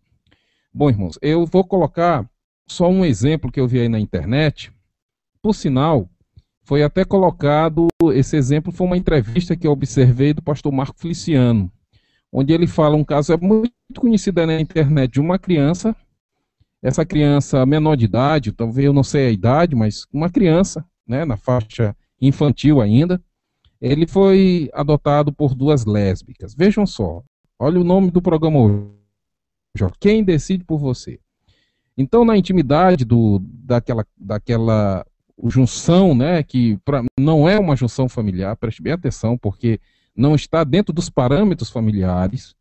Bom, irmãos, eu vou colocar só um exemplo que eu vi aí na internet. Por sinal, foi até colocado, esse exemplo foi uma entrevista que eu observei do pastor Marco Feliciano, onde ele fala um caso muito conhecido aí na internet de uma criança, essa criança menor de idade, talvez eu não sei a idade, mas uma criança, né, na faixa infantil ainda, ele foi adotado por duas lésbicas. Vejam só, olha o nome do programa hoje, Quem Decide por Você. Então, na intimidade daquela junção, né, que não é uma junção familiar, preste bem atenção, porque não está dentro dos parâmetros familiares,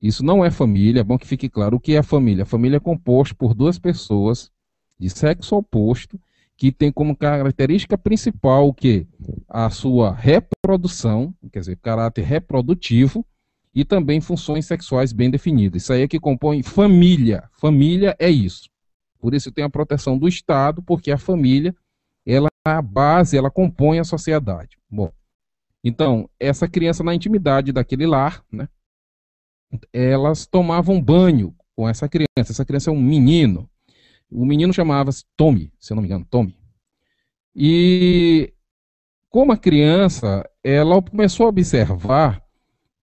isso não é família, é bom que fique claro o que é família. A família é composta por duas pessoas de sexo oposto, que tem como característica principal o quê? A sua reprodução, quer dizer, caráter reprodutivo, e também funções sexuais bem definidas. Isso aí é que compõe família. Família é isso. Por isso tem a proteção do Estado, porque a família, ela é a base, ela compõe a sociedade. Bom, então, essa criança na intimidade daquele lar, né, elas tomavam banho com essa criança. Essa criança é um menino. O menino chamava-se Tommy, se eu não me engano, Tommy. E como a criança, ela começou a observar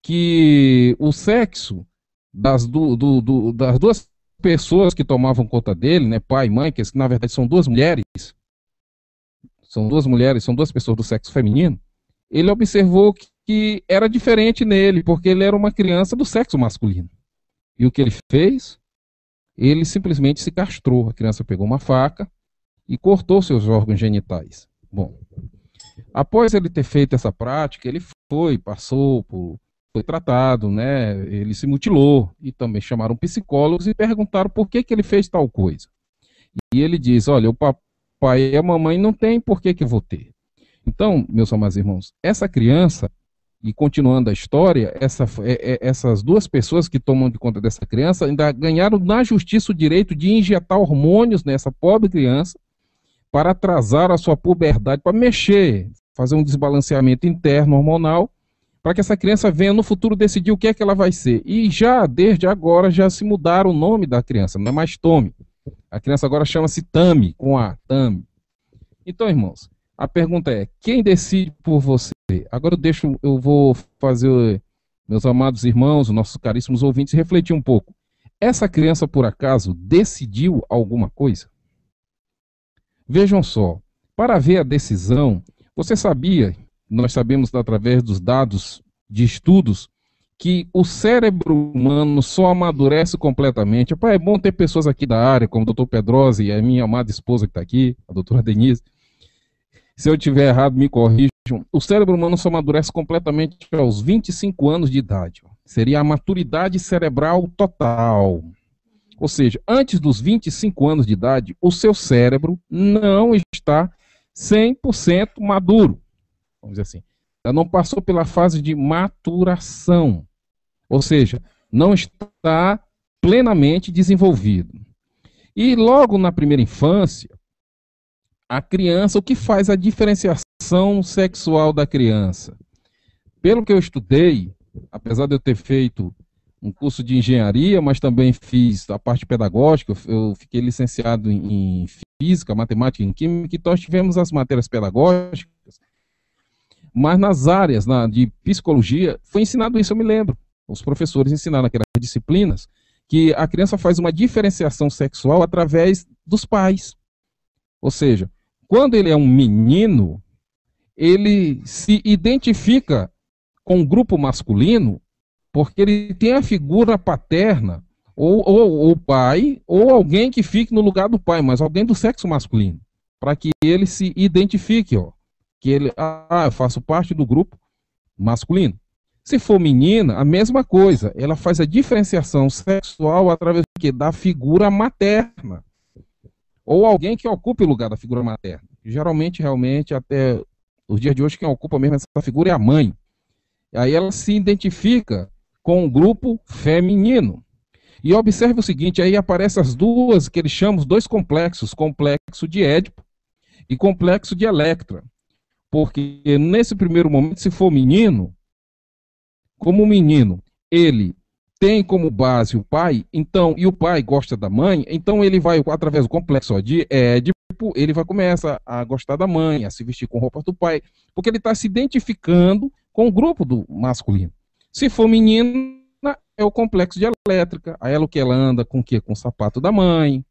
que o sexo das duas pessoas que tomavam conta dele, né, pai e mãe, que na verdade são duas mulheres, são duas pessoas do sexo feminino, ele observou que era diferente nele, porque ele era uma criança do sexo masculino. E o que ele fez? Ele simplesmente se castrou. A criança pegou uma faca e cortou seus órgãos genitais. Bom, após ele ter feito essa prática, ele foi tratado, né? Ele se mutilou e também chamaram psicólogos e perguntaram por que ele fez tal coisa. E ele diz, olha, o papai e a mamãe não tem, por que eu vou ter? Então, meus amados irmãos, essa criança, e continuando a história, essas duas pessoas que tomam de conta dessa criança ainda ganharam na justiça o direito de injetar hormônios nessa pobre criança para atrasar a sua puberdade, para mexer, fazer um desbalanceamento interno hormonal, para que essa criança venha no futuro decidir o que é que ela vai ser. E já, desde agora, já se mudaram o nome da criança, não é mais Tommy, A criança agora chama-se Tami, com A, Tami. Então, irmãos, a pergunta é, quem decide por você? Agora eu vou fazer, meus amados irmãos, nossos caríssimos ouvintes, refletir um pouco. Essa criança, por acaso, decidiu alguma coisa? Vejam só, para ver a decisão, você sabia, nós sabemos através dos dados de estudos, que o cérebro humano só amadurece completamente. Pai, é bom ter pessoas aqui da área, como o doutor Pedrosa e a minha amada esposa que está aqui, a doutora Denise. Se eu tiver errado, me corrijam. O cérebro humano só amadurece completamente aos 25 anos de idade. Seria a maturidade cerebral total. Ou seja, antes dos 25 anos de idade, o seu cérebro não está 100% maduro. Vamos dizer assim. Ela não passou pela fase de maturação. Ou seja, não está plenamente desenvolvido. E logo na primeira infância, a criança, o que faz a diferenciação sexual da criança? Pelo que eu estudei, apesar de eu ter feito um curso de engenharia, mas também fiz a parte pedagógica, eu fiquei licenciado em física, matemática e em química, então nós tivemos as matérias pedagógicas, mas nas áreas de psicologia foi ensinado isso, eu me lembro. Os professores ensinaram aquelas disciplinas que a criança faz uma diferenciação sexual através dos pais. Ou seja, quando ele é um menino, ele se identifica com o grupo masculino porque ele tem a figura paterna, ou o pai, ou alguém que fique no lugar do pai, mas alguém do sexo masculino, para que ele se identifique, que ele, eu faço parte do grupo masculino. Se for menina, a mesma coisa, ela faz a diferenciação sexual através da figura materna, ou alguém que ocupe o lugar da figura materna. Geralmente, realmente, até os dias de hoje, quem ocupa mesmo essa figura é a mãe. Aí ela se identifica com o grupo feminino. E observe o seguinte, aí aparecem as duas, que eles chamam os dois complexos, complexo de Édipo e complexo de Electra. Porque nesse primeiro momento, se for menino, como o menino, ele tem como base o pai, então, e o pai gosta da mãe, então ele vai, através do complexo de Édipo, ele vai começar a gostar da mãe, a se vestir com roupas do pai, porque ele está se identificando com o grupo do masculino. Se for menina, é o complexo de Elétrica, aí ela o que ela anda com o quê? Com o sapato da mãe.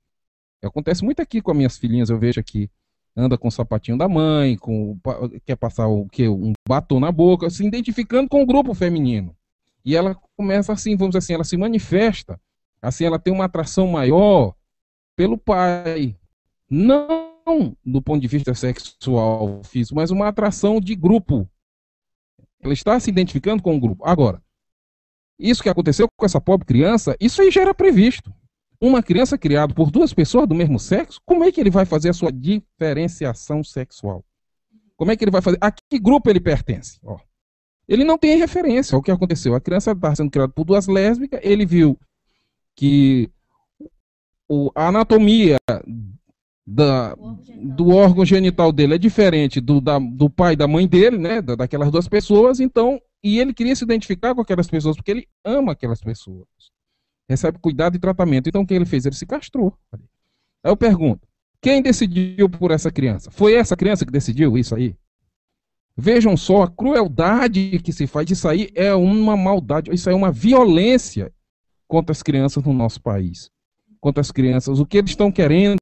Acontece muito aqui com as minhas filhinhas, eu vejo aqui, anda com o sapatinho da mãe, quer passar o quê? Um batom na boca, se identificando com o grupo feminino. E ela começa assim, vamos dizer assim, ela se manifesta, assim, ela tem uma atração maior pelo pai. Não do ponto de vista sexual, físico, mas uma atração de grupo. Ela está se identificando com o grupo. Agora, isso que aconteceu com essa pobre criança, isso aí já era previsto. Uma criança criada por duas pessoas do mesmo sexo, como é que ele vai fazer a sua diferenciação sexual? Como é que ele vai fazer? A que grupo ele pertence? Ele não tem referência ao que aconteceu. A criança está sendo criada por duas lésbicas, ele viu que a anatomia do órgão genital dele é diferente do pai e da mãe dele, né, daquelas duas pessoas, então, e ele queria se identificar com aquelas pessoas, porque ele ama aquelas pessoas. Recebe cuidado e tratamento. Então o que ele fez? Ele se castrou. Aí eu pergunto, quem decidiu por essa criança? Foi essa criança que decidiu isso aí? Vejam só a crueldade que se faz. Isso aí é uma maldade, isso aí é uma violência contra as crianças no nosso país. Contra as crianças. O que eles estão querendo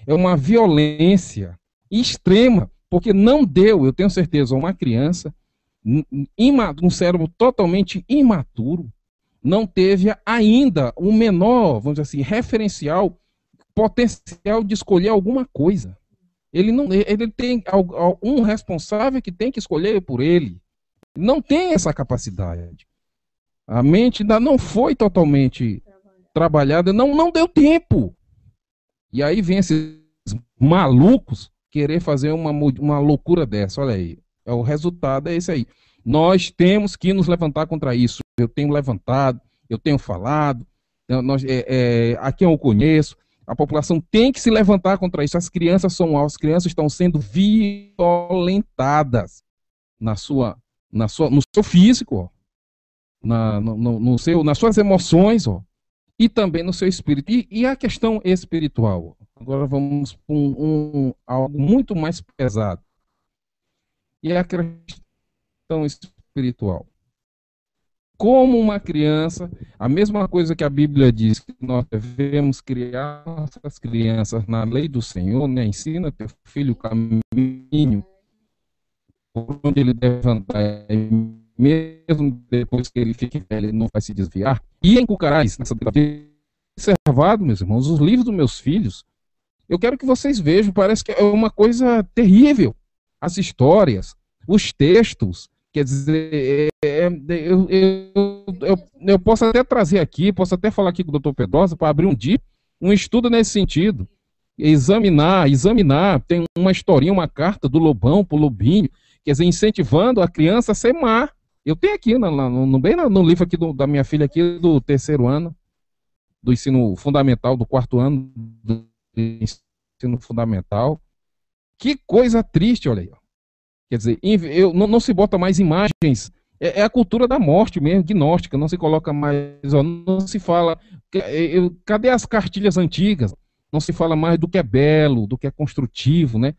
é uma violência extrema, porque não deu, eu tenho certeza, uma criança, um cérebro totalmente imaturo, não teve ainda o menor, vamos dizer assim, referencial, potencial de escolher alguma coisa. Ele tem um responsável que tem que escolher por ele. Não tem essa capacidade. A mente ainda não foi totalmente trabalhada, não deu tempo. E aí vem esses malucos querer fazer uma loucura dessa. Olha aí, o resultado é esse aí. Nós temos que nos levantar contra isso. Eu tenho levantado, eu tenho falado, aqui eu conheço. A população tem que se levantar contra isso. As crianças estão sendo violentadas no seu físico, nas suas emoções, e também no seu espírito. E a questão espiritual? Agora vamos para algo muito mais pesado. E é a questão espiritual. Como uma criança, a mesma coisa que a Bíblia diz, que nós devemos criar nossas crianças na lei do Senhor, né? Ensina teu filho o caminho por onde ele deve andar, mesmo depois que ele fique velho, ele não vai se desviar. E encucarás nessa observado, meus irmãos, os livros dos meus filhos. Eu quero que vocês vejam, parece que é uma coisa terrível. As histórias, os textos, quer dizer, eu posso até trazer aqui, posso até falar aqui com o Dr. Pedrosa para abrir um dia, um estudo nesse sentido. Examinar, tem uma historinha, uma carta do Lobão para o Lobinho, quer dizer, incentivando a criança a ser má. Eu tenho aqui, no livro aqui da minha filha aqui, do 3º ano, do ensino fundamental, do 4º ano do ensino fundamental. Que coisa triste, olha aí. Quer dizer, não se bota mais imagens, é a cultura da morte mesmo, gnóstica, não se coloca mais, não se fala, cadê as cartilhas antigas? Não se fala mais do que é belo, do que é construtivo, né?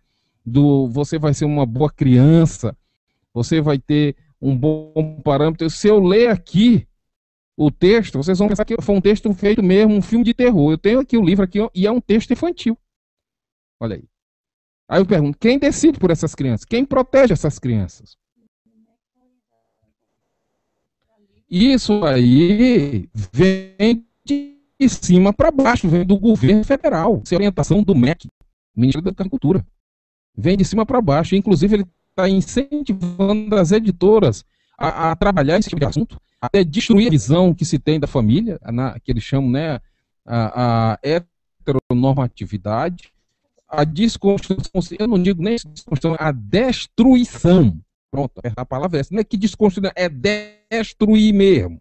Você vai ser uma boa criança, você vai ter um bom parâmetro. Se eu ler aqui o texto, vocês vão pensar que foi um texto feito mesmo, um filme de terror. Eu tenho aqui o livro aqui, e é um texto infantil. Olha aí. Aí eu pergunto, quem decide por essas crianças? Quem protege essas crianças? Isso aí vem de cima para baixo, vem do governo federal. Isso é orientação do MEC, Ministério da Agricultura. Vem de cima para baixo. Inclusive, ele está incentivando as editoras a trabalhar esse tipo de assunto, até destruir a visão que se tem da família, que eles chamam, né, a heteronormatividade, a desconstrução, eu não digo nem desconstrução, a destruição. Pronto, a palavra é essa. Não é que desconstruir, é destruir mesmo.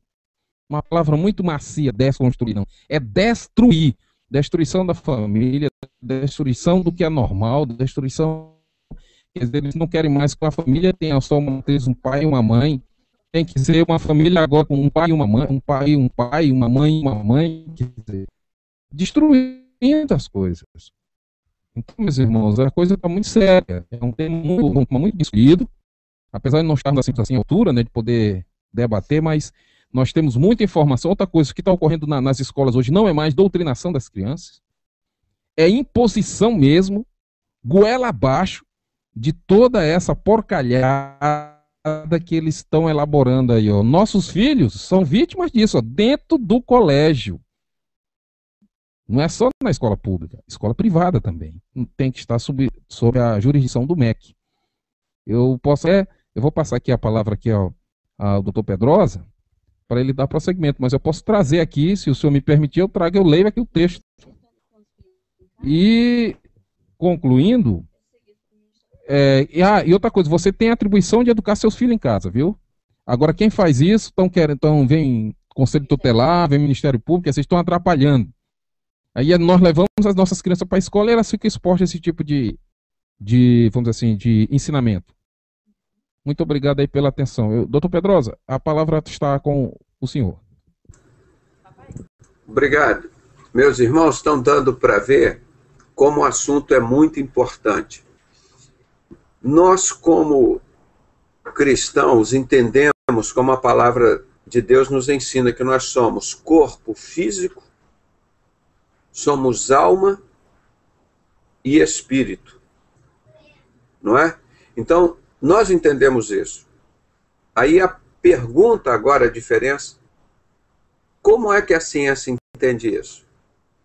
Uma palavra muito macia, desconstruir, não. É destruir. Destruição da família, destruição do que é normal, destruição. Quer dizer, eles não querem mais que a família tenha só uma matriz, um pai e uma mãe. Tem que ser uma família agora com um pai e uma mãe, uma mãe e uma mãe. Quer dizer, destruindo as coisas. Então, meus irmãos, a coisa está muito séria. É um tema muito discutido, apesar de não estarmos assim à altura, né, de poder debater, mas nós temos muita informação. Outra coisa que está ocorrendo nas escolas hoje não é mais doutrinação das crianças, é imposição mesmo, goela abaixo de toda essa porcalhada que eles estão elaborando aí. Ó. Nossos filhos são vítimas disso, ó, dentro do colégio. Não é só na escola pública, escola privada também. Tem que estar sob a jurisdição do MEC. Eu vou passar aqui a palavra aqui ao Dr. Pedrosa, para ele dar prosseguimento, mas eu posso trazer aqui, se o senhor me permitir, eu leio aqui o texto. E, concluindo, e outra coisa, você tem a atribuição de educar seus filhos em casa, viu? Agora, quem faz isso, então vem Conselho Tutelar, vem Ministério Público, vocês estão atrapalhando. Aí nós levamos as nossas crianças para a escola e elas ficam expostas a esse tipo de, vamos dizer assim, de ensinamento. Muito obrigado aí pela atenção. Doutor Pedrosa, a palavra está com o senhor. Obrigado. Meus irmãos, estão dando para ver como o assunto é muito importante. Nós, como cristãos, entendemos como a palavra de Deus nos ensina que nós somos corpo físico, somos alma e espírito, não é? Então, nós entendemos isso. Aí a pergunta agora, a diferença, como é que a ciência entende isso?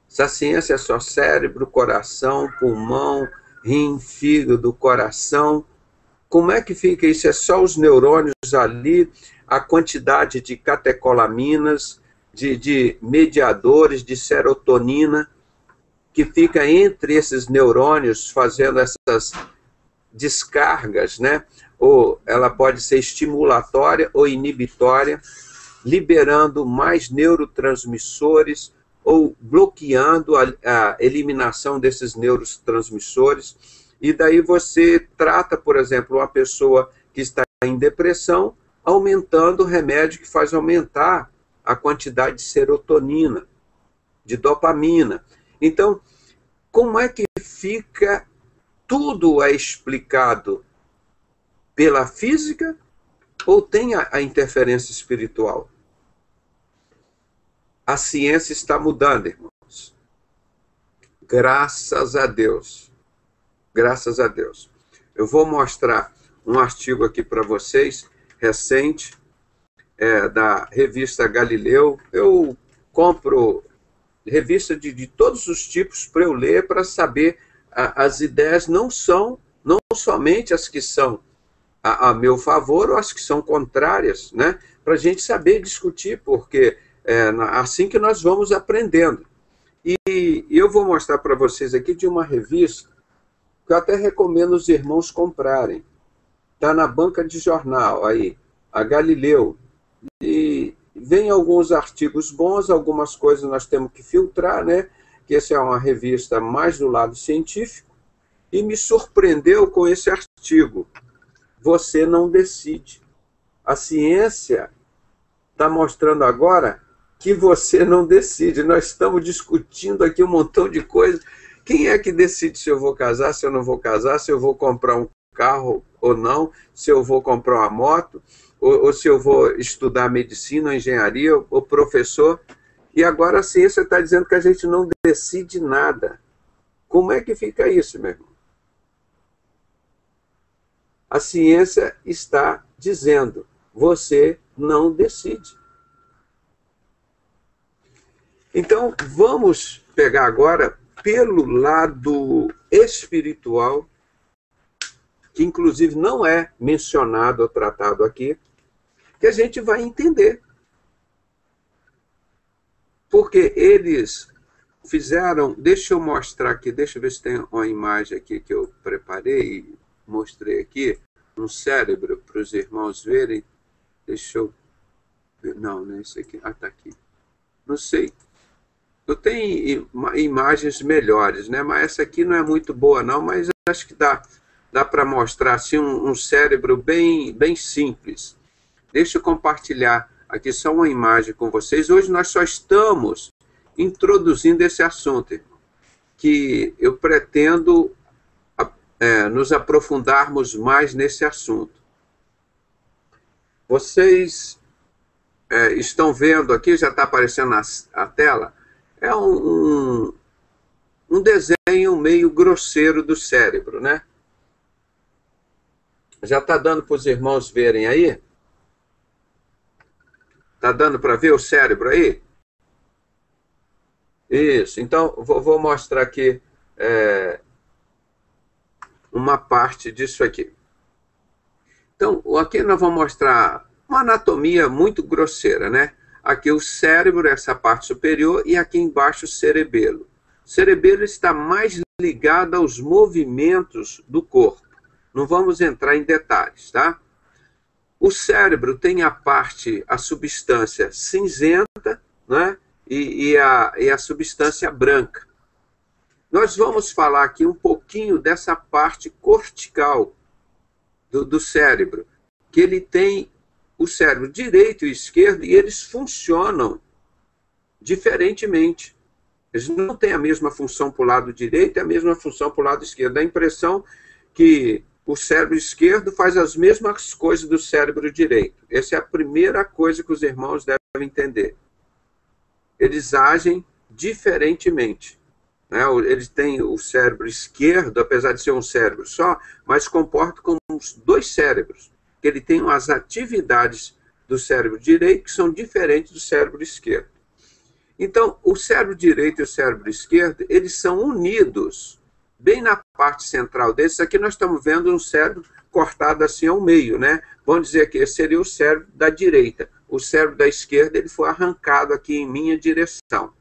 Se a ciência é só cérebro, coração, pulmão, rim, fígado, coração, como é que fica isso? É só os neurônios ali, a quantidade de catecolaminas, de mediadores, de serotonina, que fica entre esses neurônios fazendo essas descargas, né? Ou ela pode ser estimulatória ou inibitória, liberando mais neurotransmissores ou bloqueando a eliminação desses neurotransmissores. E daí você trata, por exemplo, uma pessoa que está em depressão, aumentando o remédio que faz aumentar a quantidade de serotonina. de dopamina. Então, como é que fica? Tudo é explicado pela física ou tem a interferência espiritual? A ciência está mudando, irmãos. Graças a Deus. Graças a Deus. Eu vou mostrar um artigo aqui para vocês, recente, da revista Galileu. Eu compro revista de todos os tipos para eu ler, para saber as ideias não somente as que são a meu favor ou as que são contrárias, né? Para a gente saber discutir, porque é assim que nós vamos aprendendo. E eu vou mostrar para vocês aqui de uma revista que eu até recomendo os irmãos comprarem. Está na banca de jornal aí, a Galileu. E vem alguns artigos bons, algumas coisas nós temos que filtrar, né? Que essa é uma revista mais do lado científico. E me surpreendeu com esse artigo. Você não decide. A ciência está mostrando agora que você não decide. Nós estamos discutindo aqui um montão de coisas. Quem é que decide se eu vou casar, se eu não vou casar, se eu vou comprar um carro ou não, se eu vou comprar uma moto, ou se eu vou estudar medicina, engenharia, ou professor? E agora a ciência está dizendo que a gente não decide nada. Como é que fica isso, meu irmão? A ciência está dizendo, você não decide. Então, vamos pegar agora pelo lado espiritual, que inclusive não é mencionado ou tratado aqui, que a gente vai entender. Porque eles fizeram, deixa eu mostrar aqui, deixa eu ver se tem uma imagem aqui que eu preparei e mostrei aqui, um cérebro para os irmãos verem. Deixa eu ver, não é isso aqui, está aqui. Não sei. Eu tenho imagens melhores, né? Mas essa aqui não é muito boa não, mas acho que dá para mostrar assim, um cérebro bem simples. Deixa eu compartilhar aqui só uma imagem com vocês. Hoje nós só estamos introduzindo esse assunto, que eu pretendo nos aprofundarmos mais nesse assunto. Vocês estão vendo aqui, já está aparecendo a tela, é um desenho meio grosseiro do cérebro, né? Já está dando para os irmãos verem aí? Está dando para ver o cérebro aí? Isso, então vou mostrar aqui uma parte disso aqui. Então, aqui nós vamos mostrar uma anatomia muito grosseira, né? Aqui o cérebro, essa parte superior, e aqui embaixo o cerebelo. O cerebelo está mais ligado aos movimentos do corpo. Não vamos entrar em detalhes, tá? O cérebro tem a substância cinzenta, né? E a substância branca. Nós vamos falar aqui um pouquinho dessa parte cortical do cérebro, que ele tem o cérebro direito e esquerdo, e eles funcionam diferentemente. Eles não têm a mesma função para o lado direito e a mesma função para o lado esquerdo. Dá a impressão que o cérebro esquerdo faz as mesmas coisas do cérebro direito. Essa é a primeira coisa que os irmãos devem entender. Eles agem diferentemente. Eles têm o cérebro esquerdo, apesar de ser um cérebro só, mas comporta como dois cérebros. Ele tem as atividades do cérebro direito que são diferentes do cérebro esquerdo. Então, o cérebro direito e o cérebro esquerdo, eles são unidos bem na parte central deles. Aqui nós estamos vendo um cérebro cortado assim ao meio, né? Vamos dizer que esse seria o cérebro da direita. O cérebro da esquerda, ele foi arrancado aqui em minha direção.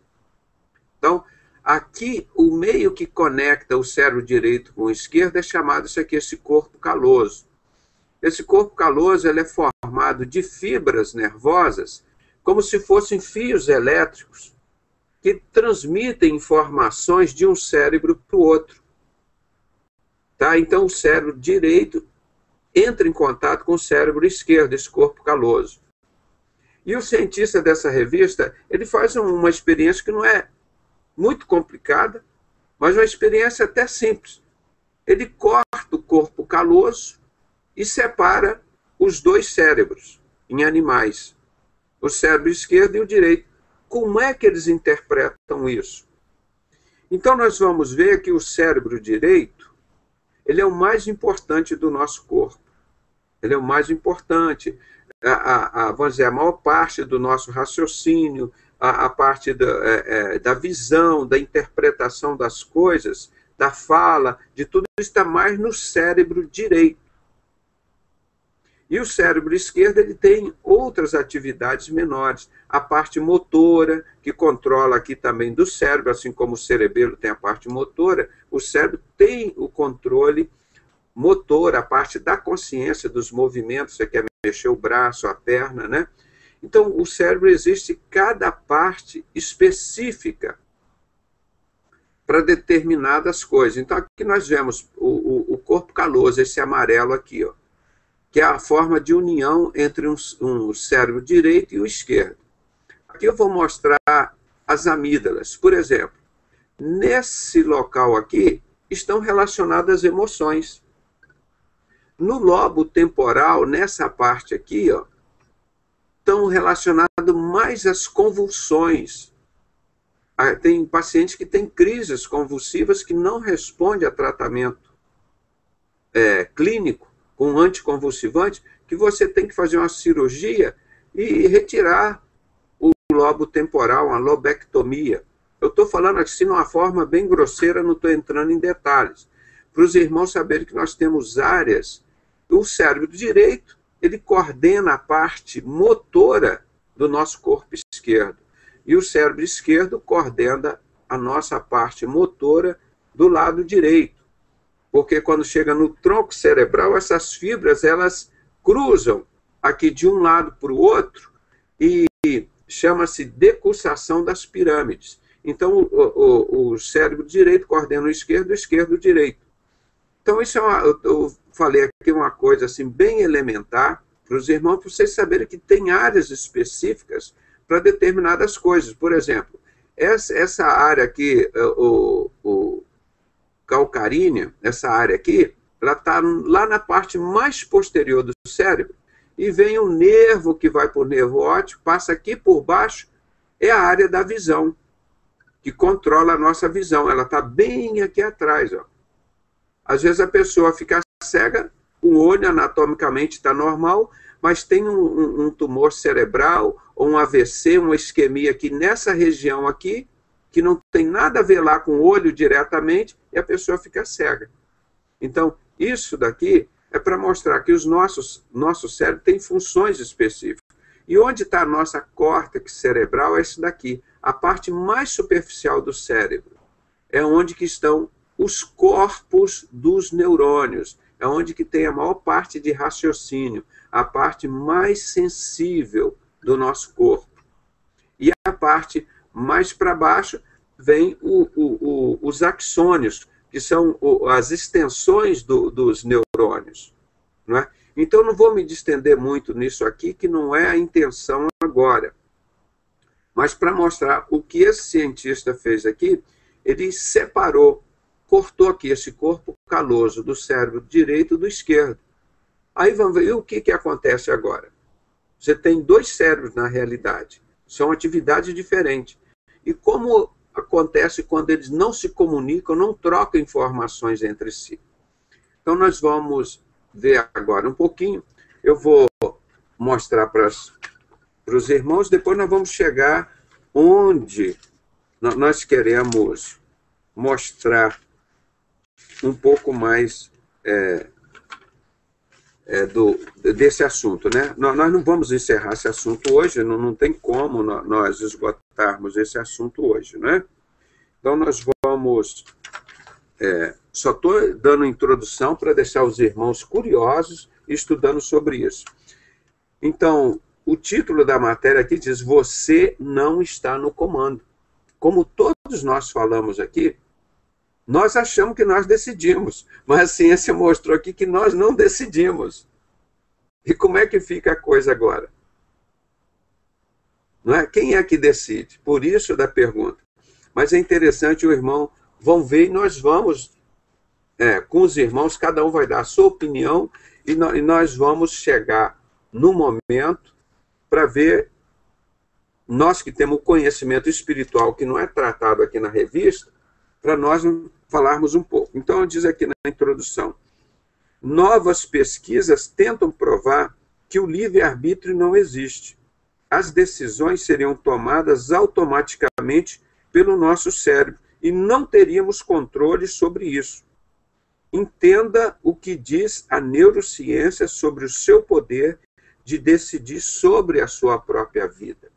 Então, aqui, o meio que conecta o cérebro direito com o esquerdo é chamado isso aqui, esse corpo caloso. Esse corpo caloso ele é formado de fibras nervosas, como se fossem fios elétricos, que transmitem informações de um cérebro para o outro. Tá? Então, o cérebro direito entra em contato com o cérebro esquerdo, esse corpo caloso. E o cientista dessa revista, ele faz uma experiência que não é muito complicada, mas uma experiência até simples. Ele corta o corpo caloso e separa os dois cérebros em animais, o cérebro esquerdo e o direito. Como é que eles interpretam isso? Então nós vamos ver que o cérebro direito, ele é o mais importante do nosso corpo. Ele é o mais importante. Vamos dizer, a maior parte do nosso raciocínio, a parte da visão, da interpretação das coisas, da fala, de tudo isso está mais no cérebro direito. E o cérebro esquerdo ele tem outras atividades menores. A parte motora, que controla aqui também do cérebro, assim como o cerebelo tem a parte motora, o cérebro tem o controle motor, a parte da consciência dos movimentos, você quer mexer o braço, a perna, né? Então, o cérebro existe cada parte específica para determinadas coisas. Então, aqui nós vemos o corpo caloso, esse amarelo aqui, ó, que é a forma de união entre um cérebro direito e o esquerdo. Aqui eu vou mostrar as amígdalas. Por exemplo, nesse local aqui estão relacionadas as emoções. No lobo temporal, nessa parte aqui, ó, estão relacionadas mais as convulsões. Tem pacientes que têm crises convulsivas que não respondem a tratamento clínico com anticonvulsivante, que você tem que fazer uma cirurgia e retirar o lobo temporal, uma lobectomia. Eu estou falando assim de uma forma bem grosseira, não estou entrando em detalhes. Para os irmãos saberem que nós temos áreas. O cérebro direito, ele coordena a parte motora do nosso corpo esquerdo. E o cérebro esquerdo coordena a nossa parte motora do lado direito. Porque quando chega no tronco cerebral, essas fibras, elas cruzam aqui de um lado para o outro e chama-se decussação das pirâmides. Então, o cérebro direito coordena o esquerdo o direito. Então, isso eu falei aqui uma coisa assim, bem elementar para os irmãos, para vocês saberem que tem áreas específicas para determinadas coisas. Por exemplo, essa área aqui, o calcarínea, essa área aqui, ela está lá na parte mais posterior do cérebro, e vem um nervo que vai para o nervo óptico, passa aqui por baixo, é a área da visão, que controla a nossa visão. Ela está bem aqui atrás, ó. Às vezes a pessoa fica cega, o olho anatomicamente está normal, mas tem um tumor cerebral, ou um AVC, uma isquemia aqui nessa região aqui, que não tem nada a ver lá com o olho diretamente, e a pessoa fica cega. Então, isso daqui é para mostrar que nosso cérebro tem funções específicas. E onde está a nossa córtex cerebral é isso daqui, a parte mais superficial do cérebro. É onde que estão os corpos dos neurônios, é onde que tem a maior parte de raciocínio, a parte mais sensível do nosso corpo. E a parte mais para baixo vem os axônios, que são as extensões dos neurônios. Não é? Então, não vou me distender muito nisso aqui, que não é a intenção agora. Mas para mostrar o que esse cientista fez aqui, ele separou, cortou aqui esse corpo caloso do cérebro direito e do esquerdo. Aí vamos ver, e o que acontece agora? Você tem dois cérebros na realidade, são atividades diferentes. E como acontece quando eles não se comunicam, não trocam informações entre si? Então nós vamos ver agora um pouquinho, eu vou mostrar para os irmãos, depois nós vamos chegar onde nós queremos mostrar um pouco mais desse assunto, né? Nós não vamos encerrar esse assunto hoje, não tem como nós esgotarmos esse assunto hoje, né? Então nós vamos... só estou dando introdução para deixar os irmãos curiosos e estudando sobre isso. Então, o título da matéria aqui diz: você não está no comando. Como todos nós falamos aqui, nós achamos que nós decidimos, mas a ciência mostrou aqui que nós não decidimos. E como é que fica a coisa agora? Não é? Quem é que decide? Por isso da pergunta. Mas é interessante, o irmão vão ver e nós vamos, com os irmãos, cada um vai dar a sua opinião e nós vamos chegar no momento para ver, nós que temos o conhecimento espiritual que não é tratado aqui na revista, para nós falarmos um pouco. Então, diz aqui na introdução, novas pesquisas tentam provar que o livre-arbítrio não existe. As decisões seriam tomadas automaticamente pelo nosso cérebro e não teríamos controle sobre isso. Entenda o que diz a neurociência sobre o seu poder de decidir sobre a sua própria vida.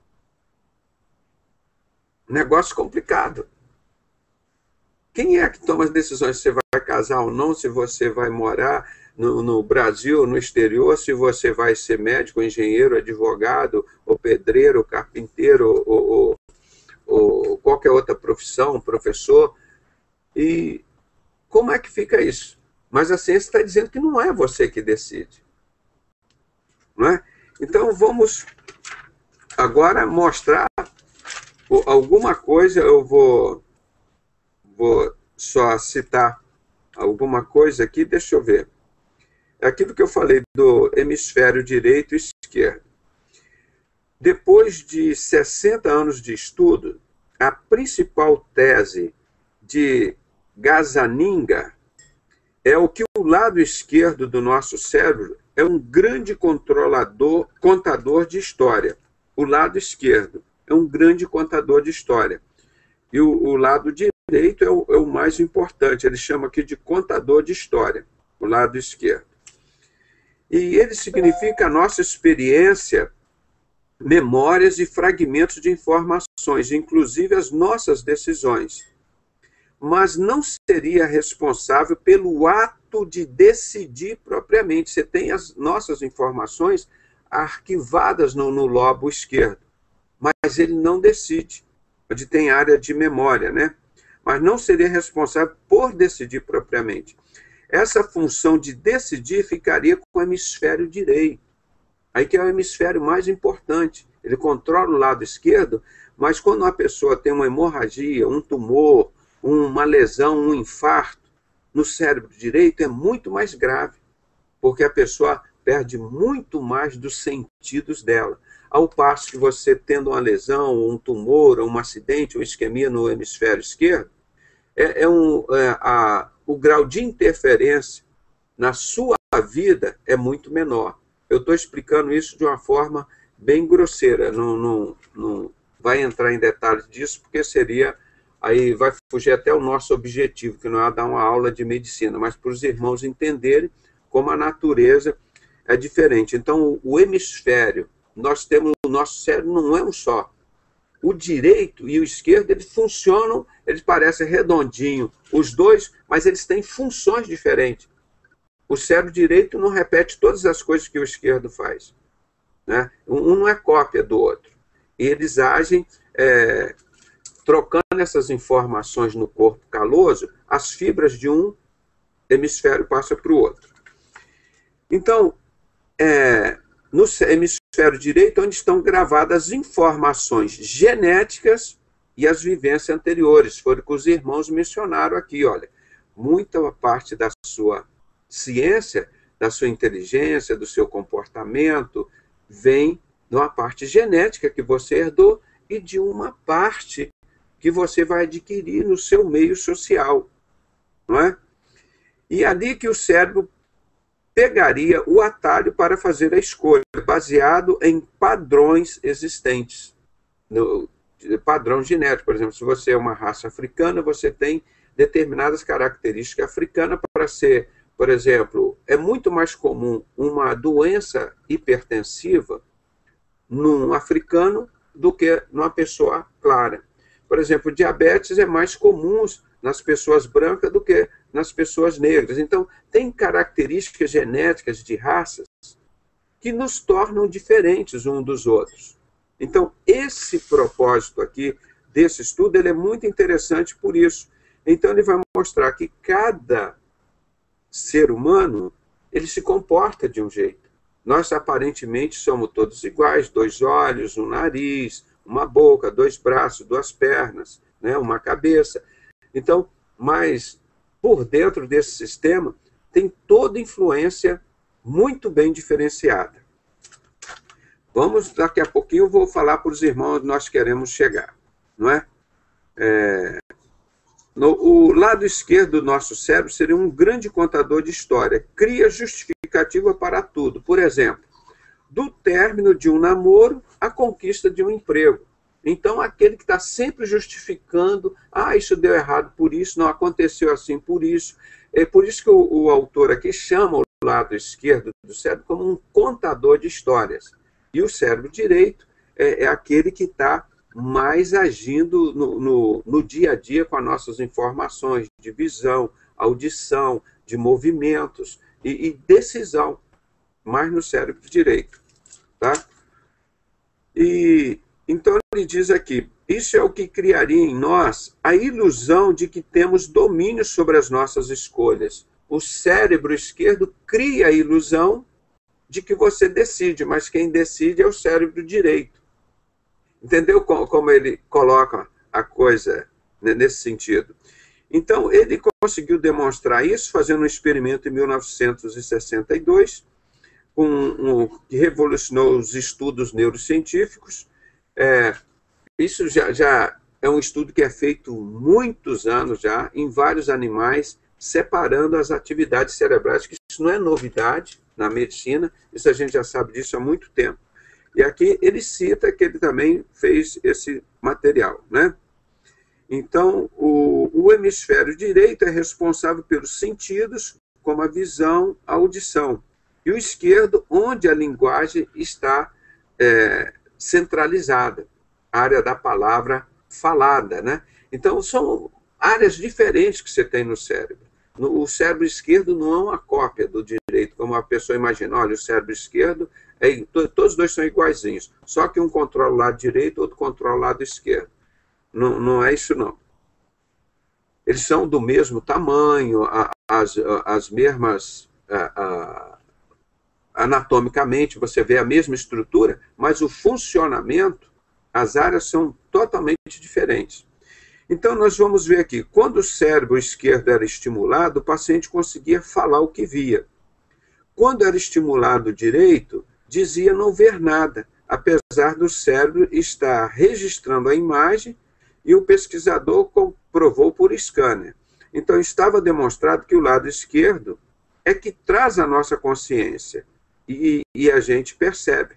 Negócio complicado. Quem é que toma as decisões se você vai casar ou não, se você vai morar no Brasil, no exterior, se você vai ser médico, engenheiro, advogado, ou pedreiro, ou carpinteiro, ou qualquer outra profissão, professor? E como é que fica isso? Mas a ciência está dizendo que não é você que decide. Não é? Então vamos agora mostrar alguma coisa. Eu vou só citar alguma coisa aqui, deixa eu ver. É aquilo que eu falei do hemisfério direito e esquerdo. Depois de 60 anos de estudo, a principal tese de Gazzaniga é o que o lado esquerdo do nosso cérebro é um grande contador de história. O lado esquerdo é um grande contador de história. E o lado direito é o mais importante. Ele chama aqui de contador de história, o lado esquerdo. E ele significa a nossa experiência, memórias e fragmentos de informações, inclusive as nossas decisões. Mas não seria responsável pelo ato de decidir propriamente. Você tem as nossas informações arquivadas no lobo esquerdo, mas ele não decide. Onde tem área de memória, né? Mas não seria responsável por decidir propriamente. Essa função de decidir ficaria com o hemisfério direito. Aí que é o hemisfério mais importante. Ele controla o lado esquerdo, mas quando uma pessoa tem uma hemorragia, um tumor, uma lesão, um infarto, no cérebro direito é muito mais grave, porque a pessoa perde muito mais dos sentidos dela. Ao passo que você tendo uma lesão, um tumor, um acidente, uma isquemia no hemisfério esquerdo, o grau de interferência na sua vida é muito menor. Eu estou explicando isso de uma forma bem grosseira, não vai entrar em detalhes disso, porque aí vai fugir até o nosso objetivo, que não é dar uma aula de medicina, mas para os irmãos entenderem como a natureza é diferente. Então, o hemisfério, o nosso cérebro não é um só. O direito e o esquerdo, eles funcionam, eles parecem redondinhos, os dois, mas eles têm funções diferentes. O cérebro direito não repete todas as coisas que o esquerdo faz, né? Um não é cópia do outro. E eles agem trocando essas informações no corpo caloso, as fibras de um hemisfério passam para o outro. Então, no hemisfério direito, onde estão gravadas as informações genéticas e as vivências anteriores. Foi o que os irmãos mencionaram aqui, olha. Muita parte da sua ciência, da sua inteligência, do seu comportamento, vem de uma parte genética que você herdou e de uma parte que você vai adquirir no seu meio social, não é? E ali que o cérebro pegaria o atalho para fazer a escolha, baseado em padrões existentes. No padrão genético, por exemplo, se você é uma raça africana, você tem determinadas características africanas para ser, por exemplo, é muito mais comum uma doença hipertensiva num africano do que numa pessoa clara. Por exemplo, diabetes é mais comum nas pessoas brancas do que nas pessoas negras. Então, tem características genéticas de raças que nos tornam diferentes uns dos outros. Então, esse propósito aqui desse estudo ele é muito interessante por isso. Então, ele vai mostrar que cada ser humano ele se comporta de um jeito. Nós, aparentemente, somos todos iguais, 2 olhos, um nariz, uma boca, 2 braços, 2 pernas, né? Uma cabeça. Então, mas por dentro desse sistema tem toda influência muito bem diferenciada. Vamos, daqui a pouquinho eu vou falar para os irmãos onde nós queremos chegar, não é? O lado esquerdo do nosso cérebro seria um grande contador de história, cria justificativa para tudo. Por exemplo, do término de um namoro à conquista de um emprego. Então, aquele que está sempre justificando, isso deu errado por isso, não aconteceu assim por isso. É por isso que o autor aqui chama o lado esquerdo do cérebro como um contador de histórias. E o cérebro direito é aquele que está mais agindo no dia a dia com as nossas informações de visão, audição, de movimentos e decisão, mais no cérebro direito. Tá? E então ele diz aqui, isso é o que criaria em nós a ilusão de que temos domínio sobre as nossas escolhas. O cérebro esquerdo cria a ilusão de que você decide, mas quem decide é o cérebro direito. Entendeu como ele coloca a coisa, né, nesse sentido? Então, ele conseguiu demonstrar isso fazendo um experimento em 1962, que revolucionou os estudos neurocientíficos. Isso já é um estudo que é feito muitos anos já, em vários animais, separando as atividades cerebrais, que isso não é novidade na medicina, isso a gente já sabe disso há muito tempo. E aqui ele cita que ele também fez esse material, né? Então, o hemisfério direito é responsável pelos sentidos, como a visão, a audição. E o esquerdo, onde a linguagem está centralizada, a área da palavra falada, né? Então, são áreas diferentes que você tem no cérebro. O cérebro esquerdo não é uma cópia do direito, como a pessoa imagina. Olha, o cérebro esquerdo, todos os dois são iguaizinhos, só que um controla o lado direito, outro controla o lado esquerdo. Não é isso, não. Eles são do mesmo tamanho, as mesmas... anatomicamente, você vê a mesma estrutura, mas o funcionamento, as áreas são totalmente diferentes. Então, nós vamos ver aqui, quando o cérebro esquerdo era estimulado, o paciente conseguia falar o que via. Quando era estimulado o direito, dizia não ver nada, apesar do cérebro estar registrando a imagem, e o pesquisador comprovou por scanner. Então, estava demonstrado que o lado esquerdo é que traz a nossa consciência, e a gente percebe.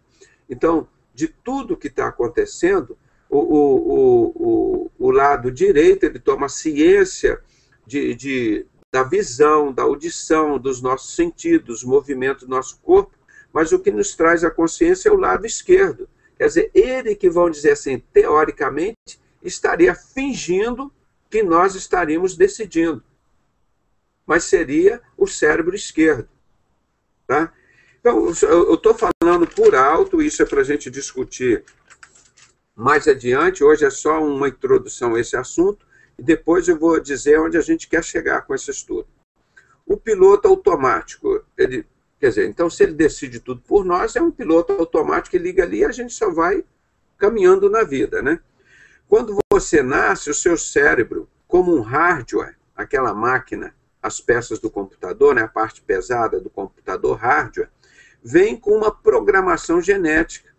Então, de tudo que está acontecendo, o lado direito, ele toma ciência da visão, da audição, dos nossos sentidos, dos movimentos do nosso corpo, mas o que nos traz a consciência é o lado esquerdo. Quer dizer, ele que, vão dizer assim, teoricamente, estaria fingindo que nós estaríamos decidindo, mas seria o cérebro esquerdo. Tá? Então, eu estou falando por alto, isso é para a gente discutir mais adiante. Hoje é só uma introdução a esse assunto, e depois eu vou dizer onde a gente quer chegar com esse estudo. O piloto automático, quer dizer, então se ele decide tudo por nós, é um piloto automático que liga ali e a gente só vai caminhando na vida, né? Quando você nasce, o seu cérebro, como um hardware, aquela máquina, as peças do computador, né, a parte pesada do computador, hardware, vem com uma programação genética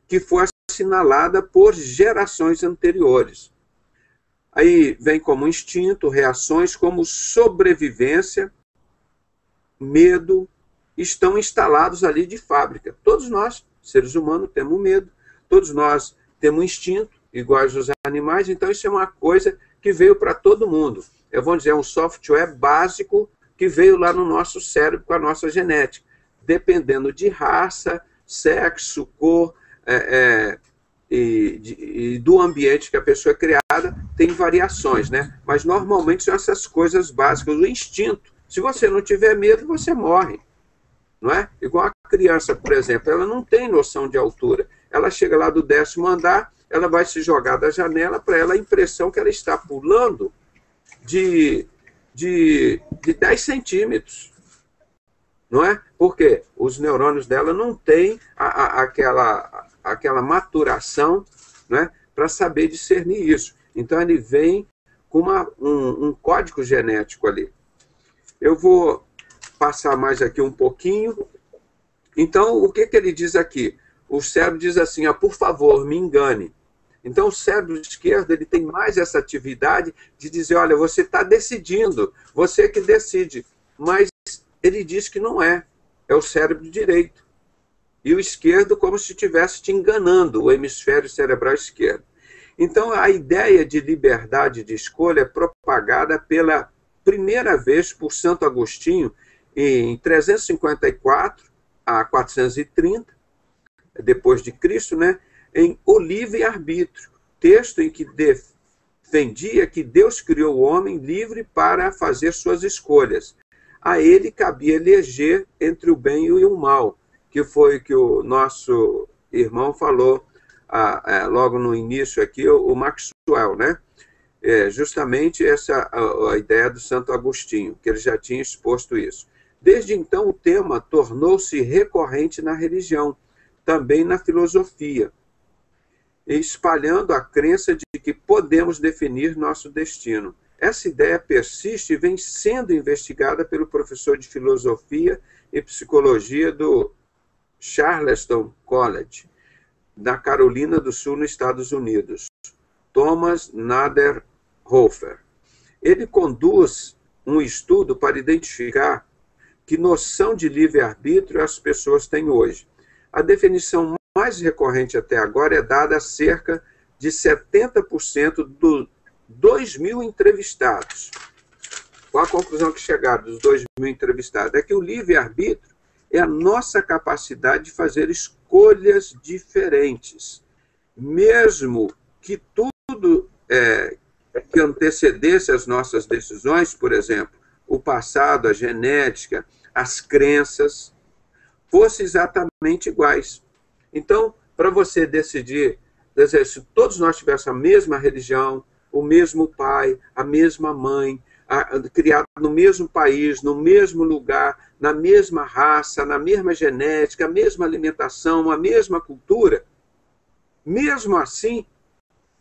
que foi assinalada por gerações anteriores. Aí vem como instinto, reações como sobrevivência, medo, estão instalados ali de fábrica. Todos nós, seres humanos, temos medo, todos nós temos instinto, iguais aos animais, então isso é uma coisa que veio para todo mundo. Eu vou dizer, é um software básico que veio lá no nosso cérebro com a nossa genética. Dependendo de raça, sexo, cor e do ambiente que a pessoa é criada, tem variações, né? Mas normalmente são essas coisas básicas, o instinto. Se você não tiver medo, você morre, não é? Igual a criança, por exemplo, ela não tem noção de altura. Ela chega lá do 10º andar, ela vai se jogar da janela, para ela a impressão que ela está pulando de 10 centímetros. Não é? Porque os neurônios dela não têm aquela maturação, né, para saber discernir isso. Então, ele vem com um código genético ali. Eu vou passar mais aqui um pouquinho. Então, o que ele diz aqui? O cérebro diz assim, por favor, me engane. Então, o cérebro esquerdo ele tem mais essa atividade de dizer, olha, você está decidindo, você que decide. Mas ele diz que não é. É o cérebro direito. E o esquerdo como se estivesse te enganando, o hemisfério cerebral esquerdo. Então, a ideia de liberdade de escolha é propagada pela primeira vez por Santo Agostinho em 354 a 430, depois de Cristo, né, em O Livre-Arbítrio, texto em que defendia que Deus criou o homem livre para fazer suas escolhas. A ele cabia eleger entre o bem e o mal, que foi o que o nosso irmão falou logo no início aqui, o Maxwell, né? Justamente essa a ideia do Santo Agostinho, que ele já tinha exposto isso. Desde então, o tema tornou-se recorrente na religião, também na filosofia, espalhando a crença de que podemos definir nosso destino. Essa ideia persiste e vem sendo investigada pelo professor de filosofia e psicologia do Charleston College, na Carolina do Sul, nos Estados Unidos, Thomas Naderhofer. Ele conduz um estudo para identificar que noção de livre-arbítrio as pessoas têm hoje. A definição mais recorrente até agora é dada a cerca de 70% dos 2.000 entrevistados. Qual a conclusão que chegaram dos 2.000 entrevistados? É que o livre-arbítrio é a nossa capacidade de fazer escolhas diferentes. Mesmo que tudo que antecedesse as nossas decisões, por exemplo, o passado, a genética, as crenças, fossem exatamente iguais. Então, para você decidir, se todos nós tivéssemos a mesma religião, o mesmo pai, a mesma mãe, criado no mesmo país, no mesmo lugar, na mesma raça, na mesma genética, a mesma alimentação, a mesma cultura, mesmo assim,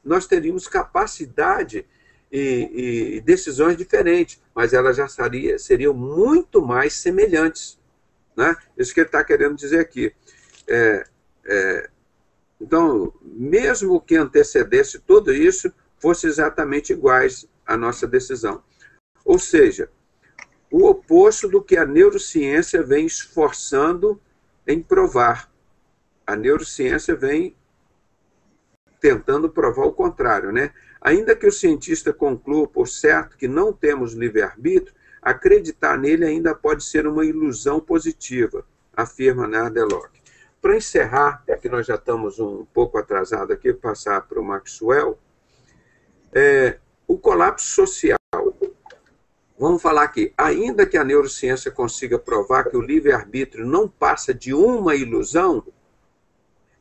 nós teríamos capacidade e decisões diferentes, mas elas já seriam muito mais semelhantes. Né? Isso que ele está querendo dizer aqui. Então, mesmo que antecedesse tudo isso, fosse exatamente iguais à nossa decisão. Ou seja, o oposto do que a neurociência vem esforçando em provar. A neurociência vem tentando provar o contrário, né? Ainda que o cientista conclua por certo que não temos livre-arbítrio, acreditar nele ainda pode ser uma ilusão positiva, afirma Naderhofer. Para encerrar, que nós já estamos um pouco atrasados aqui, passar para o Maxwell, o colapso social. Vamos falar aqui, ainda que a neurociência consiga provar que o livre-arbítrio não passa de uma ilusão,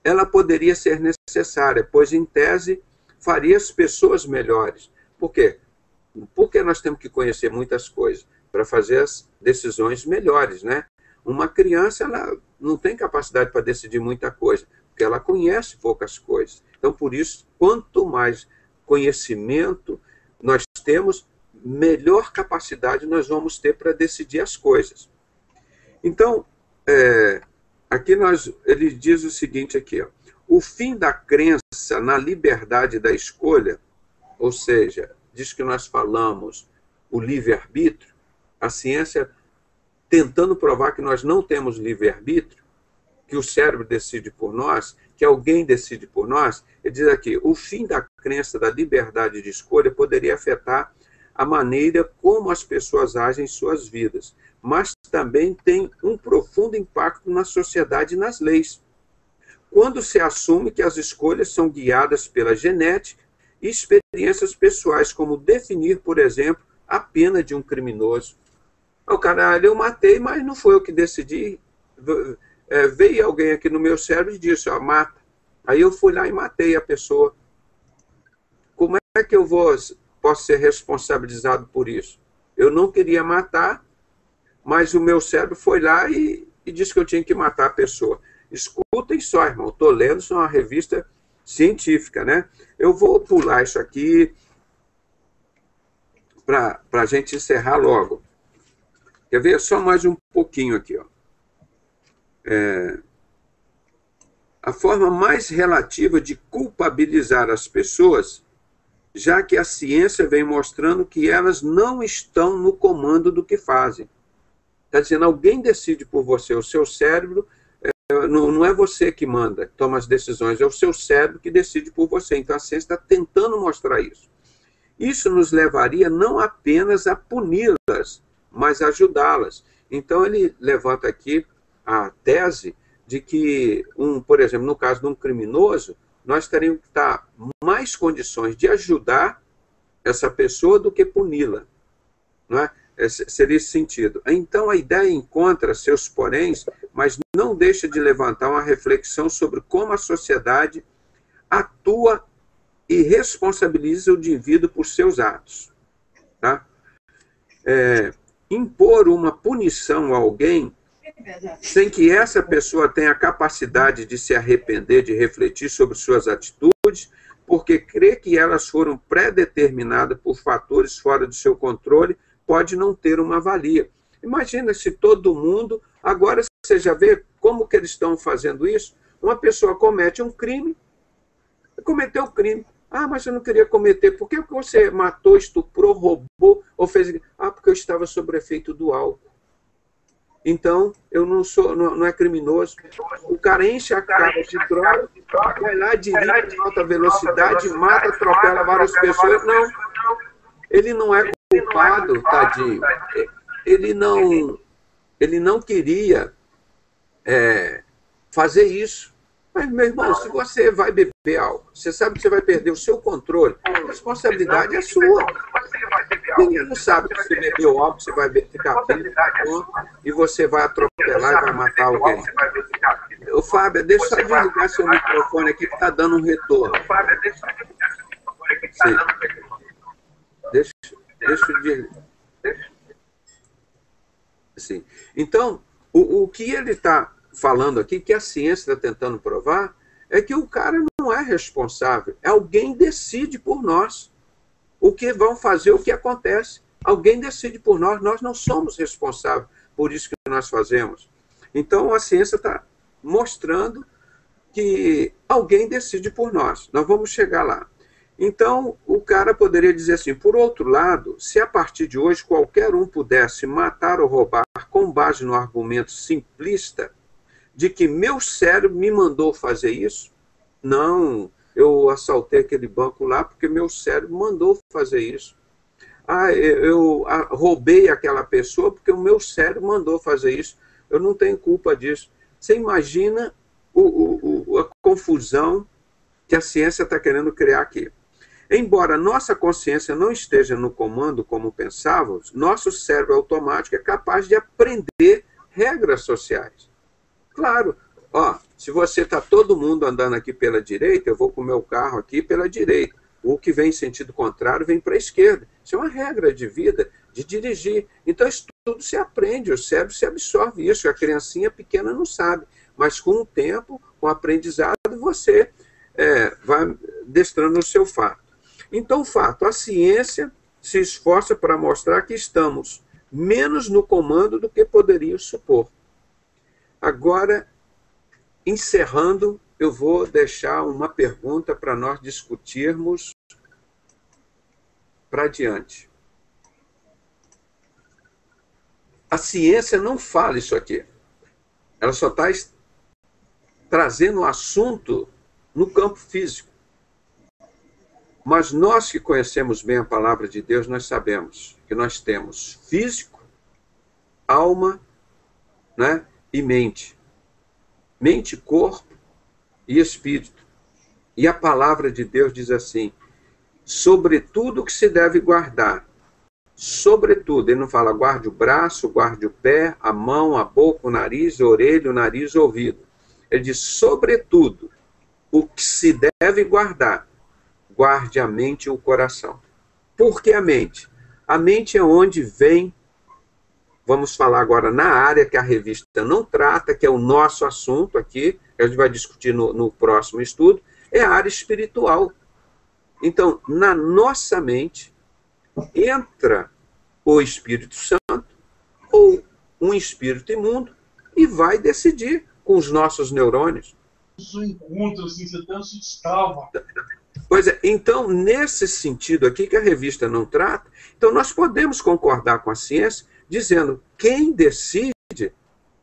ela poderia ser necessária, pois, em tese, faria as pessoas melhores. Por quê? Porque nós temos que conhecer muitas coisas para fazer as decisões melhores, né? Uma criança, ela não tem capacidade para decidir muita coisa, porque ela conhece poucas coisas. Então, por isso, quanto mais conhecimento nós temos, melhor capacidade nós vamos ter para decidir as coisas. Então, aqui ele diz o seguinte aqui, ó, o fim da crença na liberdade da escolha, ou seja, diz que nós falamos o livre-arbítrio, a ciência tentando provar que nós não temos livre-arbítrio, que o cérebro decide por nós, que alguém decide por nós, ele diz aqui, o fim da crença da liberdade de escolha poderia afetar a maneira como as pessoas agem em suas vidas, mas também tem um profundo impacto na sociedade e nas leis. Quando se assume que as escolhas são guiadas pela genética e experiências pessoais, como definir, por exemplo, a pena de um criminoso. O cara, eu matei, mas não foi eu que decidi. Veio alguém aqui no meu cérebro e disse, ó, mata. Aí eu fui lá e matei a pessoa. Como é que eu posso ser responsabilizado por isso? Eu não queria matar, mas o meu cérebro foi lá e disse que eu tinha que matar a pessoa. Escutem só, irmão, estou lendo, isso é uma revista científica, né? Eu vou pular isso aqui, para a gente encerrar logo. Quer ver? Só mais um pouquinho aqui, ó. A forma mais relativa de culpabilizar as pessoas, já que a ciência vem mostrando que elas não estão no comando do que fazem. Está dizendo, alguém decide por você, o seu cérebro, não é você que manda, toma as decisões, é o seu cérebro que decide por você. Então a ciência está tentando mostrar isso. Isso nos levaria não apenas a puni-las, mas a ajudá-las. Então ele levanta aqui a tese de que, por exemplo, no caso de um criminoso, nós teríamos que estar mais condições de ajudar essa pessoa do que puni-la. Não é? Seria esse sentido. Então a ideia encontra seus poréns, mas não deixa de levantar uma reflexão sobre como a sociedade atua e responsabiliza o indivíduo por seus atos. Tá? Impor uma punição a alguém sem que essa pessoa tenha a capacidade de se arrepender, de refletir sobre suas atitudes, porque crê que elas foram pré-determinadas por fatores fora do seu controle, pode não ter uma valia. Imagina se todo mundo... Agora você já vê como que eles estão fazendo isso? Uma pessoa comete um crime, cometeu o crime. Ah, mas eu não queria cometer. Por que você matou, estuprou, roubou ou fez... Ah, porque eu estava sob o efeito do álcool. Então, eu não é criminoso. O cara enche a cara de droga, vai lá, dirige em alta velocidade, mata, atropela várias pessoas. Não, ele não é culpado, tadinho. Ele não queria fazer isso. Mas, meu irmão, se você vai beber álcool, você sabe que você vai perder o seu controle, a responsabilidade é sua. Ninguém não sabe que você bebeu álcool, você vai ficar bêbado e você vai atropelar e vai matar alguém. Ô, Fábio, deixa eu só desligar seu microfone aqui que está dando um retorno. Sim. Deixa eu desligar. Sim. Então, o que ele está falando aqui, que a ciência está tentando provar, é que o cara não é responsável. Alguém decide por nós o que vão fazer, o que acontece. Alguém decide por nós não somos responsáveis por isso que nós fazemos. Então, a ciência está mostrando que alguém decide por nós. Nós vamos chegar lá. Então, o cara poderia dizer assim, por outro lado, se a partir de hoje qualquer um pudesse matar ou roubar com base no argumento simplista de que meu cérebro me mandou fazer isso, não, eu assaltei aquele banco lá porque meu cérebro mandou fazer isso. Ah, eu roubei aquela pessoa porque o meu cérebro mandou fazer isso. Eu não tenho culpa disso. Você imagina a confusão que a ciência está querendo criar aqui. Embora nossa consciência não esteja no comando como pensávamos, nosso cérebro automático é capaz de aprender regras sociais. Claro, ó, se você está todo mundo andando aqui pela direita, eu vou com o meu carro aqui pela direita. O que vem em sentido contrário vem para a esquerda. Isso é uma regra de vida, de dirigir. Então isso tudo se aprende, o cérebro se absorve isso. A criancinha pequena não sabe, mas com o tempo, com o aprendizado, você vai destrando o seu fato. Então, o fato, a ciência se esforça para mostrar que estamos menos no comando do que poderia supor. Agora, encerrando, eu vou deixar uma pergunta para nós discutirmos para diante. A ciência não fala isso aqui. Ela só está trazendo o assunto no campo físico. Mas nós que conhecemos bem a palavra de Deus, nós sabemos que nós temos físico, alma, né, e mente. Mente, corpo e espírito. E a palavra de Deus diz assim, sobretudo que se deve guardar. Sobretudo, ele não fala guarde o braço, guarde o pé, a mão, a boca, o nariz, a orelha, o nariz, o ouvido. Ele diz, sobretudo, o que se deve guardar. Guarde a mente e o coração. Por que a mente? A mente é onde vem, vamos falar agora na área que a revista não trata, que é o nosso assunto aqui, que a gente vai discutir no próximo estudo, é a área espiritual. Então, na nossa mente, entra o Espírito Santo ou um espírito imundo e vai decidir com os nossos neurônios. Isso encontra, assim, você até se estava. Pois é, então, nesse sentido aqui que a revista não trata, então nós podemos concordar com a ciência, dizendo quem decide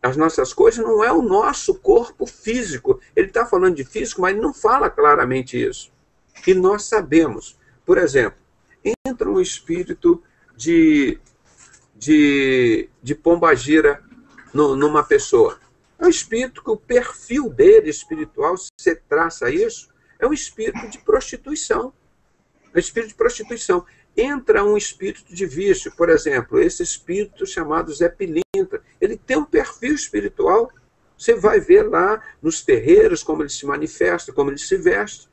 as nossas coisas não é o nosso corpo físico. Ele está falando de físico, mas ele não fala claramente isso. E nós sabemos, por exemplo, entra um espírito de pombagira numa pessoa. É um espírito que o perfil dele espiritual, se você traça isso, é um espírito de prostituição. É um espírito de prostituição. Entra um espírito de vício, por exemplo, esse espírito chamado Zé Pilintra. Ele tem um perfil espiritual. Você vai ver lá nos terreiros como ele se manifesta, como ele se veste.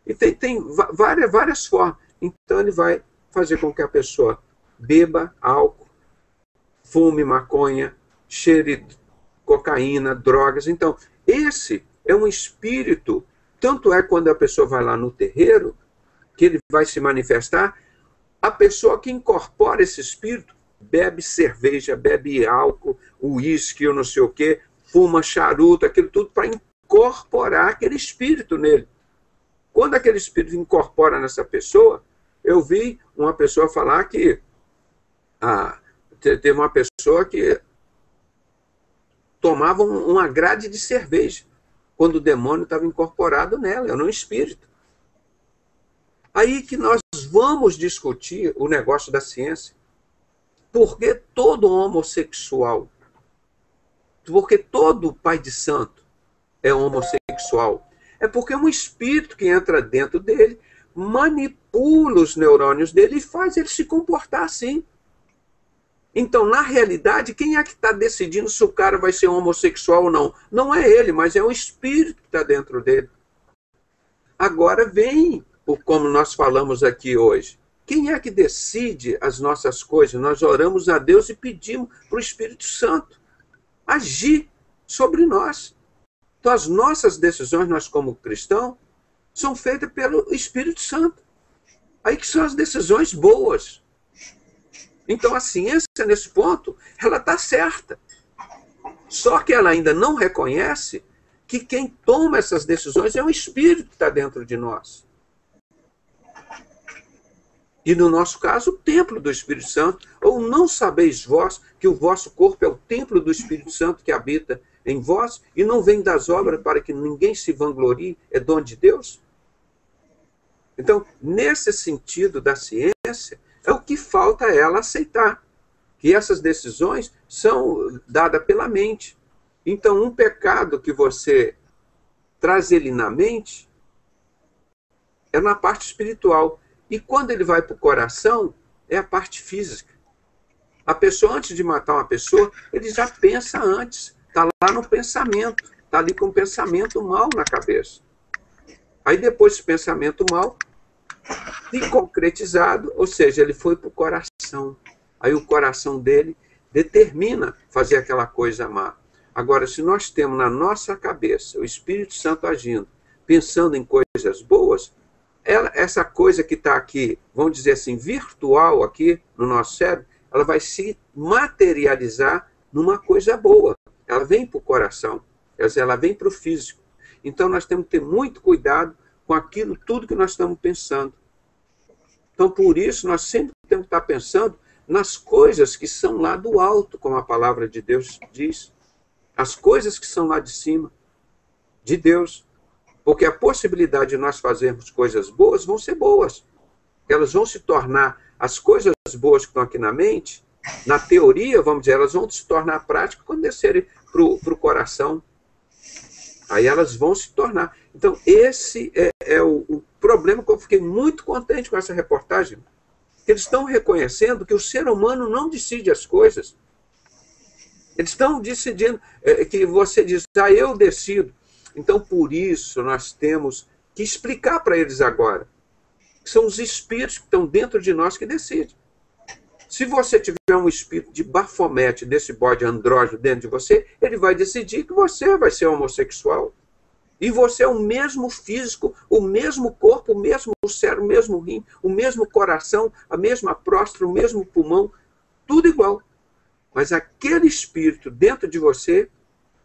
E tem várias formas. Então ele vai fazer com que a pessoa beba álcool, fume maconha, cheire cocaína, drogas. Então, esse é um espírito, tanto é quando a pessoa vai lá no terreiro, que ele vai se manifestar, a pessoa que incorpora esse espírito bebe cerveja, bebe álcool, uísque, eu não sei o quê, fuma charuto, aquilo tudo para incorporar aquele espírito nele. Quando aquele espírito incorpora nessa pessoa, eu vi uma pessoa falar que teve uma pessoa que tomava uma grade de cerveja, quando o demônio estava incorporado nela, era um espírito. Aí que nós vamos discutir o negócio da ciência. Porque todo homossexual, porque todo pai de santo é homossexual, é porque é um espírito que entra dentro dele, manipula os neurônios dele e faz ele se comportar assim. Então, na realidade, quem é que está decidindo se o cara vai ser homossexual ou não? Não é ele, mas é o espírito que está dentro dele. Agora vem, como nós falamos aqui hoje, quem é que decide as nossas coisas? Nós oramos a Deus e pedimos para o Espírito Santo agir sobre nós. Então, as nossas decisões, nós como cristãos, são feitas pelo Espírito Santo. Aí que são as decisões boas. Então, a ciência, nesse ponto, ela está certa. Só que ela ainda não reconhece que quem toma essas decisões é o Espírito que está dentro de nós. E, no nosso caso, o templo do Espírito Santo. Ou não sabeis vós que o vosso corpo é o templo do Espírito Santo que habita em vós e não vem das obras para que ninguém se vanglorie, é dom de Deus? Então, nesse sentido da ciência, é o que falta ela aceitar, que essas decisões são dadas pela mente. Então, um pecado que você traz ele na mente é na parte espiritual. E quando ele vai para o coração, é a parte física. A pessoa, antes de matar uma pessoa, ele já pensa antes. Está lá no pensamento. Está ali com um pensamento mal na cabeça. Aí depois esse pensamento mal, e concretizado, ou seja, ele foi para o coração. Aí o coração dele determina fazer aquela coisa má. Agora, se nós temos na nossa cabeça o Espírito Santo agindo, pensando em coisas boas, essa coisa que está aqui, vamos dizer assim, virtual aqui no nosso cérebro, ela vai se materializar numa coisa boa. Ela vem para o coração, ela vem para o físico. Então nós temos que ter muito cuidado com aquilo, tudo que nós estamos pensando. Então por isso nós sempre temos que estar pensando nas coisas que são lá do alto, como a palavra de Deus diz. As coisas que são lá de cima, de Deus. Porque a possibilidade de nós fazermos coisas boas vão ser boas. Elas vão se tornar, as coisas boas que estão aqui na mente, na teoria, vamos dizer, elas vão se tornar práticas quando descerem para o coração. Aí elas vão se tornar. Então, esse é o problema que eu fiquei muito contente com essa reportagem. Eles estão reconhecendo que o ser humano não decide as coisas. Eles estão decidindo, que você diz, eu decido. Então, por isso, nós temos que explicar para eles agora. Que são os espíritos que estão dentro de nós que decidem. Se você tiver um espírito de Bafomete, desse bode andrógeno dentro de você, ele vai decidir que você vai ser homossexual. E você é o mesmo físico, o mesmo corpo, o mesmo cérebro, o mesmo rim, o mesmo coração, a mesma próstata, o mesmo pulmão, tudo igual. Mas aquele espírito dentro de você,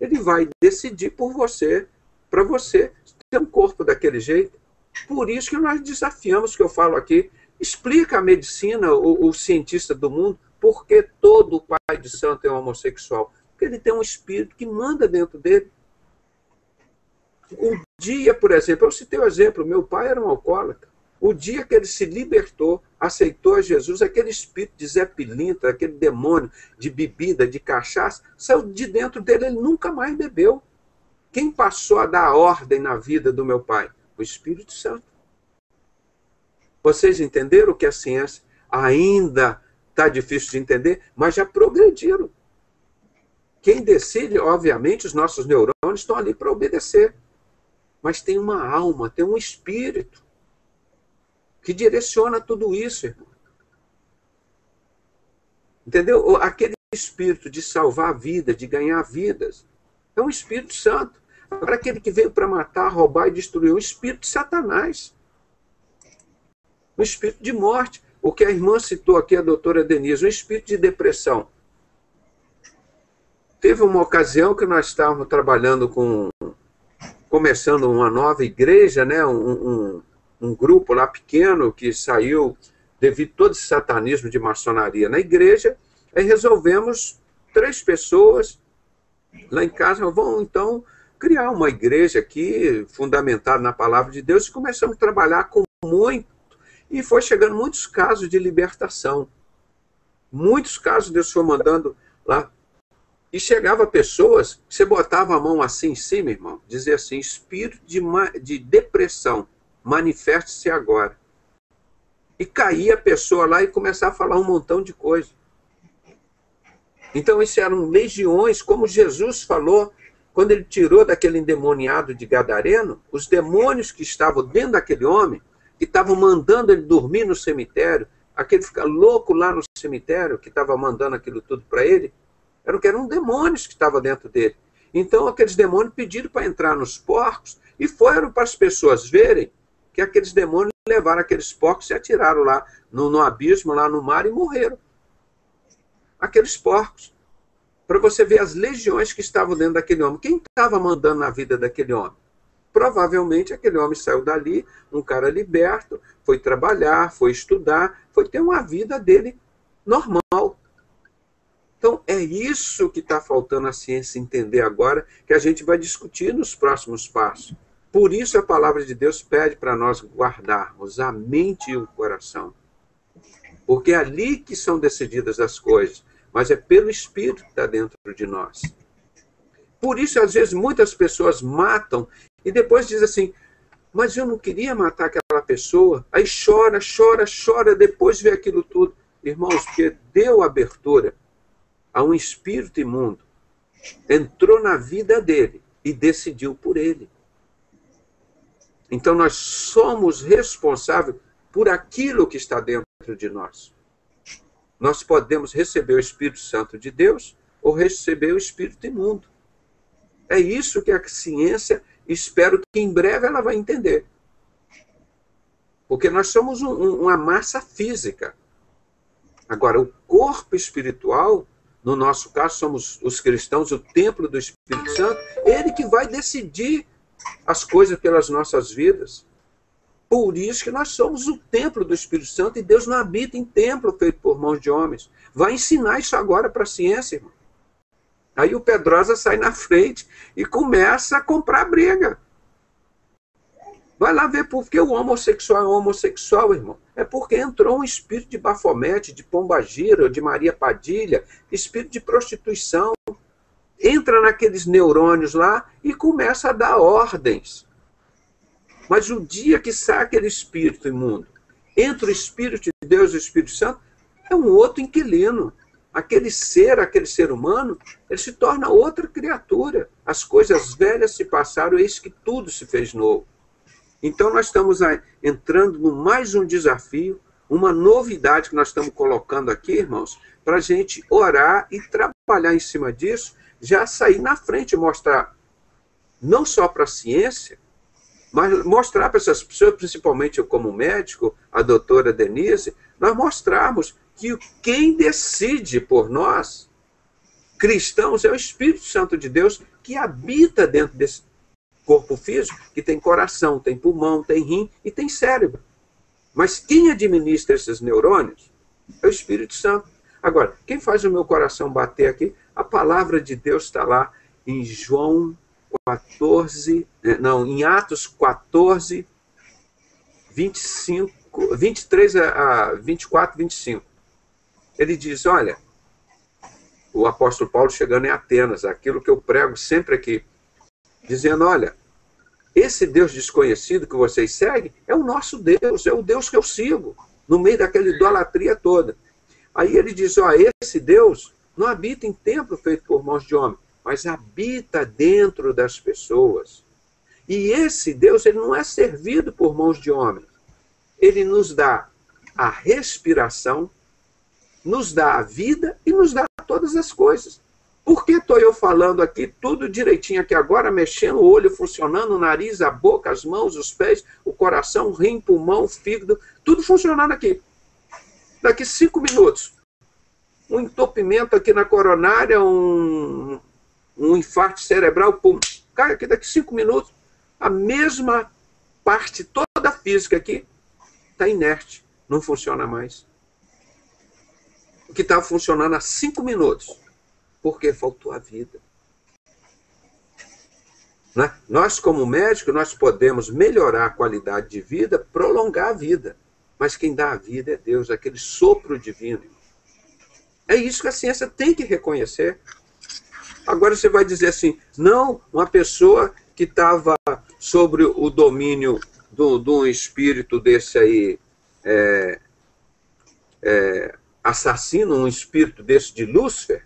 ele vai decidir por você, para você ter um corpo daquele jeito. Por isso que nós desafiamos, que eu falo aqui, explica a medicina, o cientista do mundo, por que todo pai de santo é homossexual. Porque ele tem um espírito que manda dentro dele. O dia, por exemplo, eu citei o exemplo, meu pai era um alcoólatra. O dia que ele se libertou, aceitou a Jesus, aquele espírito de Zé Pilintra, aquele demônio de bebida, de cachaça, saiu de dentro dele, ele nunca mais bebeu. Quem passou a dar ordem na vida do meu pai? O Espírito Santo. Vocês entenderam o que a ciência ainda está difícil de entender, mas já progrediram. Quem decide, obviamente, os nossos neurônios estão ali para obedecer. Mas tem uma alma, tem um espírito que direciona tudo isso, irmão. Entendeu? Aquele espírito de salvar vidas, de ganhar vidas, é um Espírito Santo. Agora, aquele que veio para matar, roubar e destruir, é um espírito de Satanás. Um espírito de morte. O que a irmã citou aqui, a doutora Denise, um espírito de depressão. Teve uma ocasião que nós estávamos trabalhando começando uma nova igreja, né? Um grupo lá pequeno que saiu devido a todo esse satanismo de maçonaria na igreja, aí resolvemos 3 pessoas lá em casa, vamos então criar uma igreja aqui, fundamentada na palavra de Deus, e começamos a trabalhar com muito, e foi chegando muitos casos de libertação. Muitos casos Deus foi mandando lá. E chegava pessoas, você botava a mão assim em cima, irmão, dizia assim, espírito de depressão, manifeste-se agora. E caía a pessoa lá e começava a falar um montão de coisa. Então, isso eram legiões, como Jesus falou, quando ele tirou daquele endemoniado de Gadareno, os demônios que estavam dentro daquele homem, que estavam mandando ele dormir no cemitério, aquele ficar louco lá no cemitério, que estava mandando aquilo tudo para ele, eram demônios que estavam dentro dele. Então, aqueles demônios pediram para entrar nos porcos e foram para as pessoas verem que aqueles demônios levaram aqueles porcos e atiraram lá no abismo, lá no mar, e morreram. Aqueles porcos. Para você ver as legiões que estavam dentro daquele homem. Quem estava mandando na vida daquele homem? Provavelmente aquele homem saiu dali, um cara liberto, foi trabalhar, foi estudar, foi ter uma vida dele normal. Então, é isso que está faltando a ciência entender agora, que a gente vai discutir nos próximos passos. Por isso a palavra de Deus pede para nós guardarmos a mente e o coração. Porque é ali que são decididas as coisas, mas é pelo Espírito que está dentro de nós. Por isso, às vezes, muitas pessoas matam e depois dizem assim, mas eu não queria matar aquela pessoa. Aí chora, chora, chora, depois vê aquilo tudo. Irmãos, porque deu abertura a um espírito imundo, entrou na vida dele e decidiu por ele. Então nós somos responsáveis por aquilo que está dentro de nós. Nós podemos receber o Espírito Santo de Deus ou receber o espírito imundo. É isso que a ciência, espero que em breve ela vai entender. Porque nós somos uma massa física. Agora, o corpo espiritual, no nosso caso, somos os cristãos, o templo do Espírito Santo, ele que vai decidir as coisas pelas nossas vidas. Por isso que nós somos o templo do Espírito Santo e Deus não habita em templo feito por mãos de homens. Vai ensinar isso agora para a ciência, irmão. Aí o Pedrosa sai na frente e começa a comprar briga. Vai lá ver por que o homossexual é homossexual, irmão. É porque entrou um espírito de Bafomete, de Pombagira, de Maria Padilha, espírito de prostituição. Entra naqueles neurônios lá e começa a dar ordens. Mas o dia que sai aquele espírito imundo, entra o Espírito de Deus e o Espírito Santo, é um outro inquilino. Aquele ser humano, ele se torna outra criatura. As coisas velhas se passaram, eis que tudo se fez novo. Então nós estamos entrando no mais um desafio, uma novidade que nós estamos colocando aqui, irmãos, para a gente orar e trabalhar em cima disso, já sair na frente e mostrar não só para a ciência, mas mostrar para essas pessoas, principalmente eu como médico, a doutora Denise, nós mostrarmos que quem decide por nós, cristãos, é o Espírito Santo de Deus que habita dentro desse corpo físico, que tem coração, tem pulmão, tem rim e tem cérebro. Mas quem administra esses neurônios é o Espírito Santo. Agora, quem faz o meu coração bater aqui? A palavra de Deus está lá em João 14, não, em Atos 14, 25, 23 a 24, 25. Ele diz, olha, o apóstolo Paulo chegando em Atenas, aquilo que eu prego sempre aqui, dizendo, olha, esse Deus desconhecido que vocês seguem é o nosso Deus, é o Deus que eu sigo, no meio daquela idolatria toda. Aí ele diz, ó, esse Deus não habita em templo feito por mãos de homem, mas habita dentro das pessoas. E esse Deus, ele não é servido por mãos de homens. Ele nos dá a respiração, nos dá a vida e nos dá todas as coisas. Por que estou eu falando aqui tudo direitinho aqui agora, mexendo o olho, funcionando, o nariz, a boca, as mãos, os pés, o coração, o rim, pulmão, o fígado, tudo funcionando aqui. Daqui 5 minutos, um entupimento aqui na coronária, um infarto cerebral, pum, cai aqui daqui 5 minutos, a mesma parte toda física aqui está inerte, não funciona mais. O que estava funcionando há 5 minutos, porque faltou a vida. Né? Nós, como médicos, nós podemos melhorar a qualidade de vida, prolongar a vida. Mas quem dá a vida é Deus, aquele sopro divino. É isso que a ciência tem que reconhecer. Agora você vai dizer assim, não, uma pessoa que estava sobre o domínio de um espírito desse aí, assassino, um espírito desse de Lúcifer,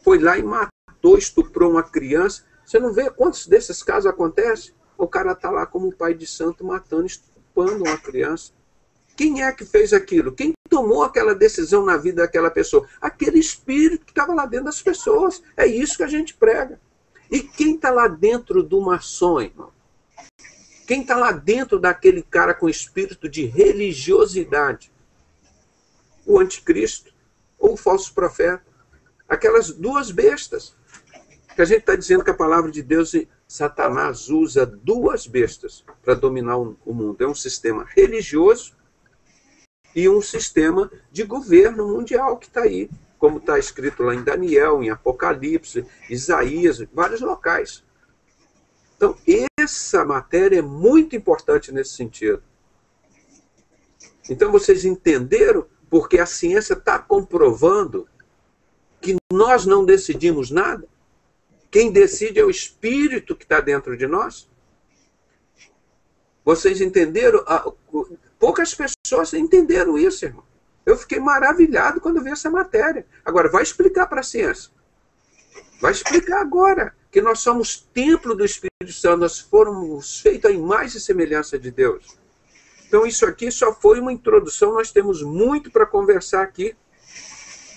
foi lá e matou, estuprou uma criança. Você não vê quantos desses casos acontecem? O cara está lá como pai de santo, matando, estuprando uma criança. Quem é que fez aquilo? Quem tomou aquela decisão na vida daquela pessoa? Aquele espírito que estava lá dentro das pessoas. É isso que a gente prega. E quem está lá dentro do maçom, irmão? Quem está lá dentro daquele cara com espírito de religiosidade? O anticristo ou o falso profeta? Aquelas duas bestas. Que a gente está dizendo que a palavra de Deus, Satanás usa duas bestas para dominar o mundo. É um sistema religioso e um sistema de governo mundial que está aí, como está escrito lá em Daniel, em Apocalipse, Isaías, vários locais. Então, essa matéria é muito importante nesse sentido. Então, vocês entenderam porque a ciência está comprovando que nós não decidimos nada? Quem decide é o Espírito que está dentro de nós? Vocês entenderam? Poucas pessoas entenderam isso, irmão. Eu fiquei maravilhado quando vi essa matéria. Agora, vai explicar para a ciência. Vai explicar agora que nós somos templo do Espírito Santo, nós fomos feitos à imagem e semelhança de Deus. Então, isso aqui só foi uma introdução, nós temos muito para conversar aqui.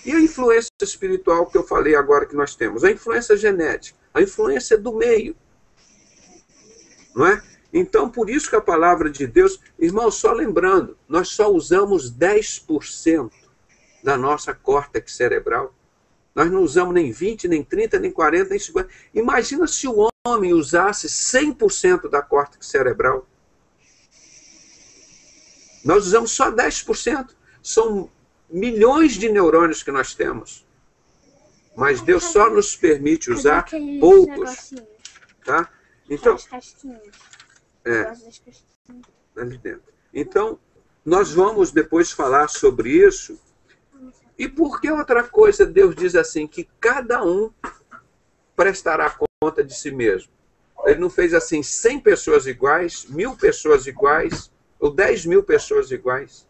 E a influência espiritual que eu falei agora que nós temos? A influência genética, a influência do meio. Não é? Então, por isso que a palavra de Deus... Irmão, só lembrando, nós só usamos 10% da nossa córtex cerebral. Nós não usamos nem 20, nem 30, nem 40, nem 50. Imagina se o homem usasse 100% da córtex cerebral. Nós usamos só 10%. São milhões de neurônios que nós temos. Mas Deus só nos permite usar poucos. Tá? Então, ali dentro. Então, nós vamos depois falar sobre isso. E por que outra coisa Deus diz assim, que cada um prestará conta de si mesmo? Ele não fez assim 100 pessoas iguais, 1000 pessoas iguais, ou 10.000 pessoas iguais.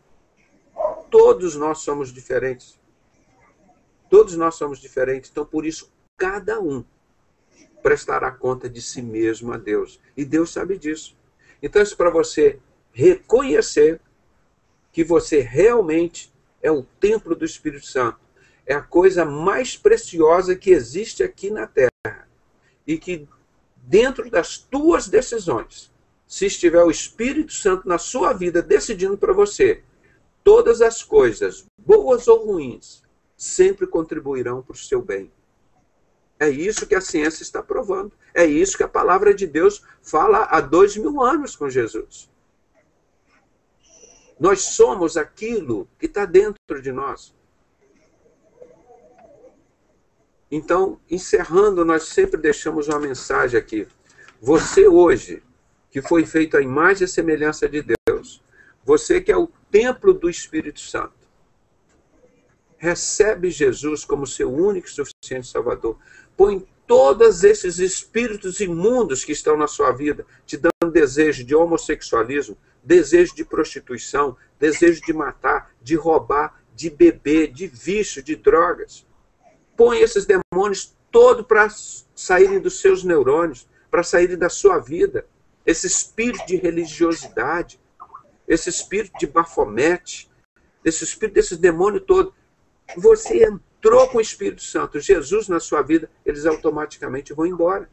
Todos nós somos diferentes. Todos nós somos diferentes. Então, por isso, cada um prestará conta de si mesmo a Deus. E Deus sabe disso. Então, isso é para você reconhecer que você realmente é o templo do Espírito Santo. É a coisa mais preciosa que existe aqui na Terra. E que dentro das tuas decisões, se estiver o Espírito Santo na sua vida decidindo para você, todas as coisas, boas ou ruins, sempre contribuirão para o seu bem. É isso que a ciência está provando. É isso que a palavra de Deus fala há 2000 anos com Jesus. Nós somos aquilo que está dentro de nós. Então, encerrando, nós sempre deixamos uma mensagem aqui. Você hoje, que foi feito à imagem e semelhança de Deus, você que é o templo do Espírito Santo, recebe Jesus como seu único e suficiente Salvador. Põe todos esses espíritos imundos que estão na sua vida, te dando desejo de homossexualismo, desejo de prostituição, desejo de matar, de roubar, de beber, de vício, de drogas. Põe esses demônios todos para saírem dos seus neurônios, para saírem da sua vida. Esse espírito de religiosidade, esse espírito de Bafomete, esse espírito desses demônios todos. Você entrou com o Espírito Santo, Jesus na sua vida, eles automaticamente vão embora.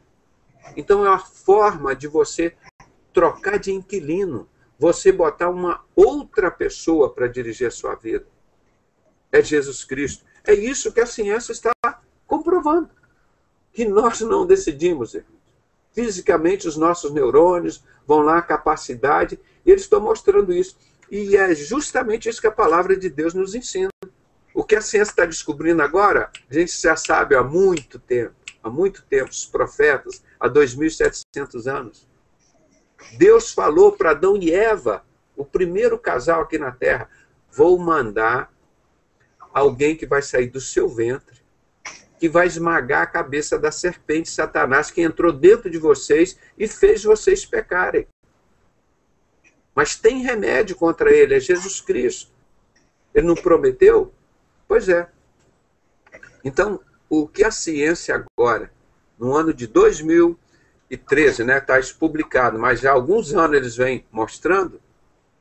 Então é uma forma de você trocar de inquilino, você botar uma outra pessoa para dirigir a sua vida. É Jesus Cristo. É isso que a ciência está comprovando. Que nós não decidimos, irmãos. Fisicamente, os nossos neurônios vão lá, a capacidade, e eles estão mostrando isso. E é justamente isso que a palavra de Deus nos ensina. O que a ciência está descobrindo agora, a gente já sabe há muito tempo, os profetas, há 2.700 anos. Deus falou para Adão e Eva, o primeiro casal aqui na Terra, vou mandar alguém que vai sair do seu ventre, que vai esmagar a cabeça da serpente Satanás, que entrou dentro de vocês e fez vocês pecarem. Mas tem remédio contra ele, é Jesus Cristo. Ele não prometeu? Pois é. Então, o que a ciência agora, no ano de 2013, está isso publicado, mas já há alguns anos eles vêm mostrando,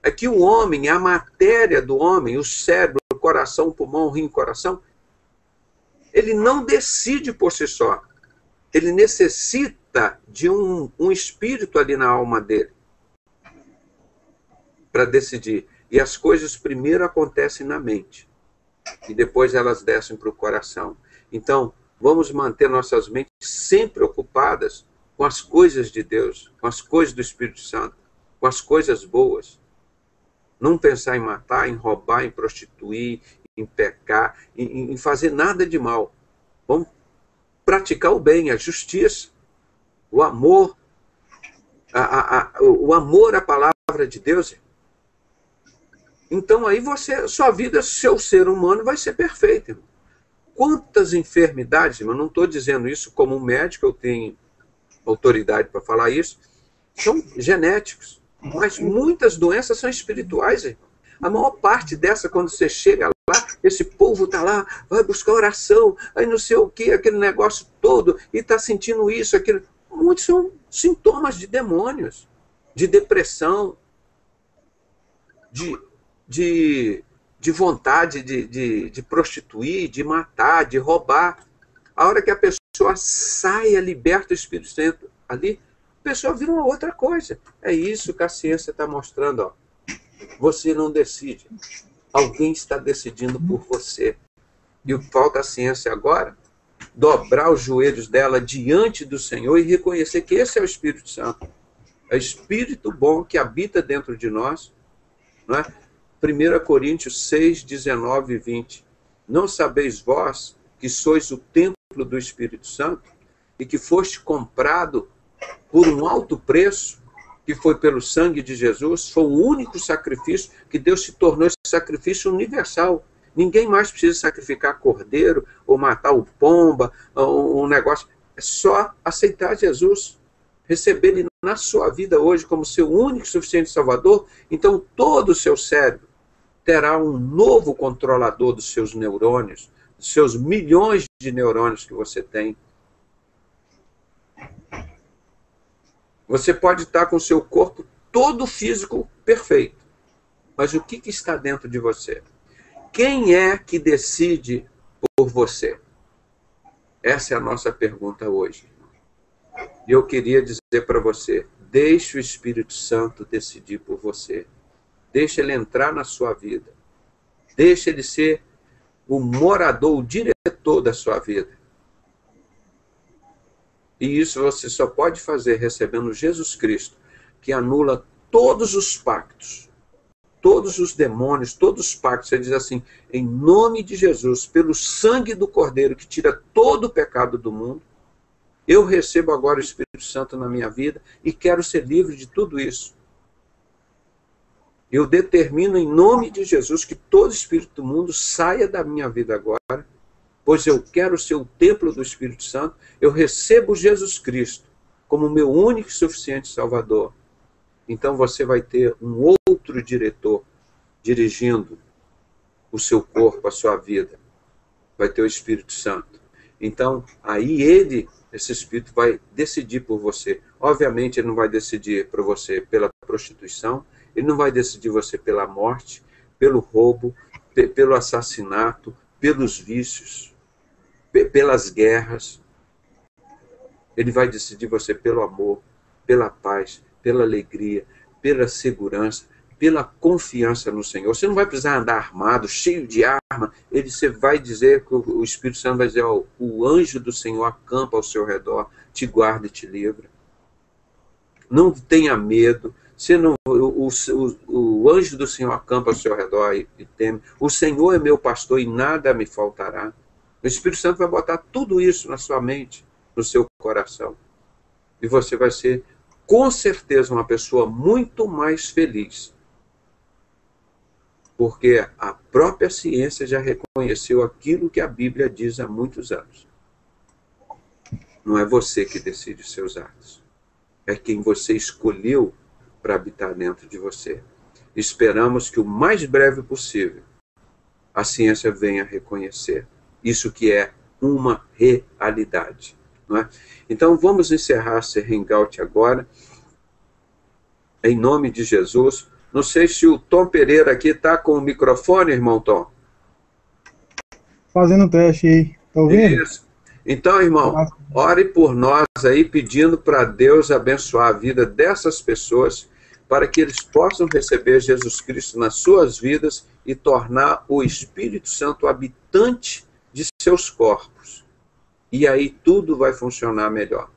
é que o homem, a matéria do homem, o cérebro, o coração, o pulmão, o rim, o coração, ele não decide por si só. Ele necessita de um espírito ali na alma dele para decidir. E as coisas primeiro acontecem na mente e depois elas descem para o coração. Então, vamos manter nossas mentes sempre ocupadas com as coisas de Deus, com as coisas do Espírito Santo, com as coisas boas. Não pensar em matar, em roubar, em prostituir, em pecar, em fazer nada de mal. Vamos praticar o bem, a justiça, o amor, o amor à palavra de Deus. Então aí sua vida, seu ser humano vai ser perfeito, irmão. Quantas enfermidades, irmão, não estou dizendo isso como um médico, eu tenho autoridade para falar isso, são genéticos. Mas muitas doenças são espirituais, irmão. A maior parte dessa, quando você chega lá, esse povo está lá, vai buscar oração, aí não sei o que, aquele negócio todo, e está sentindo isso, aquilo. Muitos são sintomas de demônios, de depressão, de vontade de prostituir, de matar, de roubar. A hora que a pessoa sai, liberta o Espírito Santo ali, a pessoa vira uma outra coisa. É isso que a ciência está mostrando. Ó. Você não decide. Alguém está decidindo por você. E o que falta a ciência agora? Dobrar os joelhos dela diante do Senhor e reconhecer que esse é o Espírito Santo. É o Espírito bom que habita dentro de nós. Não é? 1 Coríntios 6, 19 e 20. Não sabeis vós que sois o templo do Espírito Santo e que foste comprado por um alto preço, que foi pelo sangue de Jesus? Foi o único sacrifício que Deus se tornou esse sacrifício universal. Ninguém mais precisa sacrificar cordeiro ou matar o pomba, um negócio. É só aceitar Jesus, receber Ele na sua vida hoje como seu único e suficiente Salvador. Então todo o seu cérebro terá um novo controlador dos seus neurônios, dos seus milhões de neurônios que você tem. Você pode estar com o seu corpo todo físico perfeito, mas o que está dentro de você? Quem é que decide por você? Essa é a nossa pergunta hoje. E eu queria dizer para você, deixe o Espírito Santo decidir por você. Deixe ele entrar na sua vida. Deixe ele ser o morador, o diretor da sua vida. E isso você só pode fazer recebendo Jesus Cristo, que anula todos os pactos, todos os demônios, todos os pactos. Ele diz assim, em nome de Jesus, pelo sangue do Cordeiro, que tira todo o pecado do mundo, eu recebo agora o Espírito Santo na minha vida e quero ser livre de tudo isso. Eu determino em nome de Jesus que todo espírito do mundo saia da minha vida agora, pois eu quero ser o templo do Espírito Santo. Eu recebo Jesus Cristo como meu único e suficiente Salvador. Então você vai ter um outro diretor dirigindo o seu corpo, a sua vida. Vai ter o Espírito Santo. Então, aí esse Espírito vai decidir por você. Obviamente, ele não vai decidir por você pela prostituição, ele não vai decidir você pela morte, pelo roubo, pelo assassinato, pelos vícios, pelas guerras. Ele vai decidir você pelo amor, pela paz, pela alegria, pela segurança, pela confiança no Senhor. Você não vai precisar andar armado, cheio de arma. Você vai dizer, o Espírito Santo vai dizer, ó, o anjo do Senhor acampa ao seu redor, te guarda e te livra. Não tenha medo. O anjo do Senhor acampa ao seu redor e teme. O Senhor é meu pastor e nada me faltará. O Espírito Santo vai botar tudo isso na sua mente, no seu coração. E você vai ser, com certeza, uma pessoa muito mais feliz. Porque a própria ciência já reconheceu aquilo que a Bíblia diz há muitos anos. Não é você que decide os seus atos. É quem você escolheu para habitar dentro de você. Esperamos que o mais breve possível a ciência venha reconhecer isso que é uma realidade. Não é? Então vamos encerrar esse hangout agora, em nome de Jesus. Não sei se o Tom Pereira aqui está com o microfone, irmão Tom. Fazendo teste aí, tá ouvindo? Isso. Então, irmão, ore por nós aí, pedindo para Deus abençoar a vida dessas pessoas, para que eles possam receber Jesus Cristo nas suas vidas e tornar o Espírito Santo habitante de seus corpos. E aí tudo vai funcionar melhor.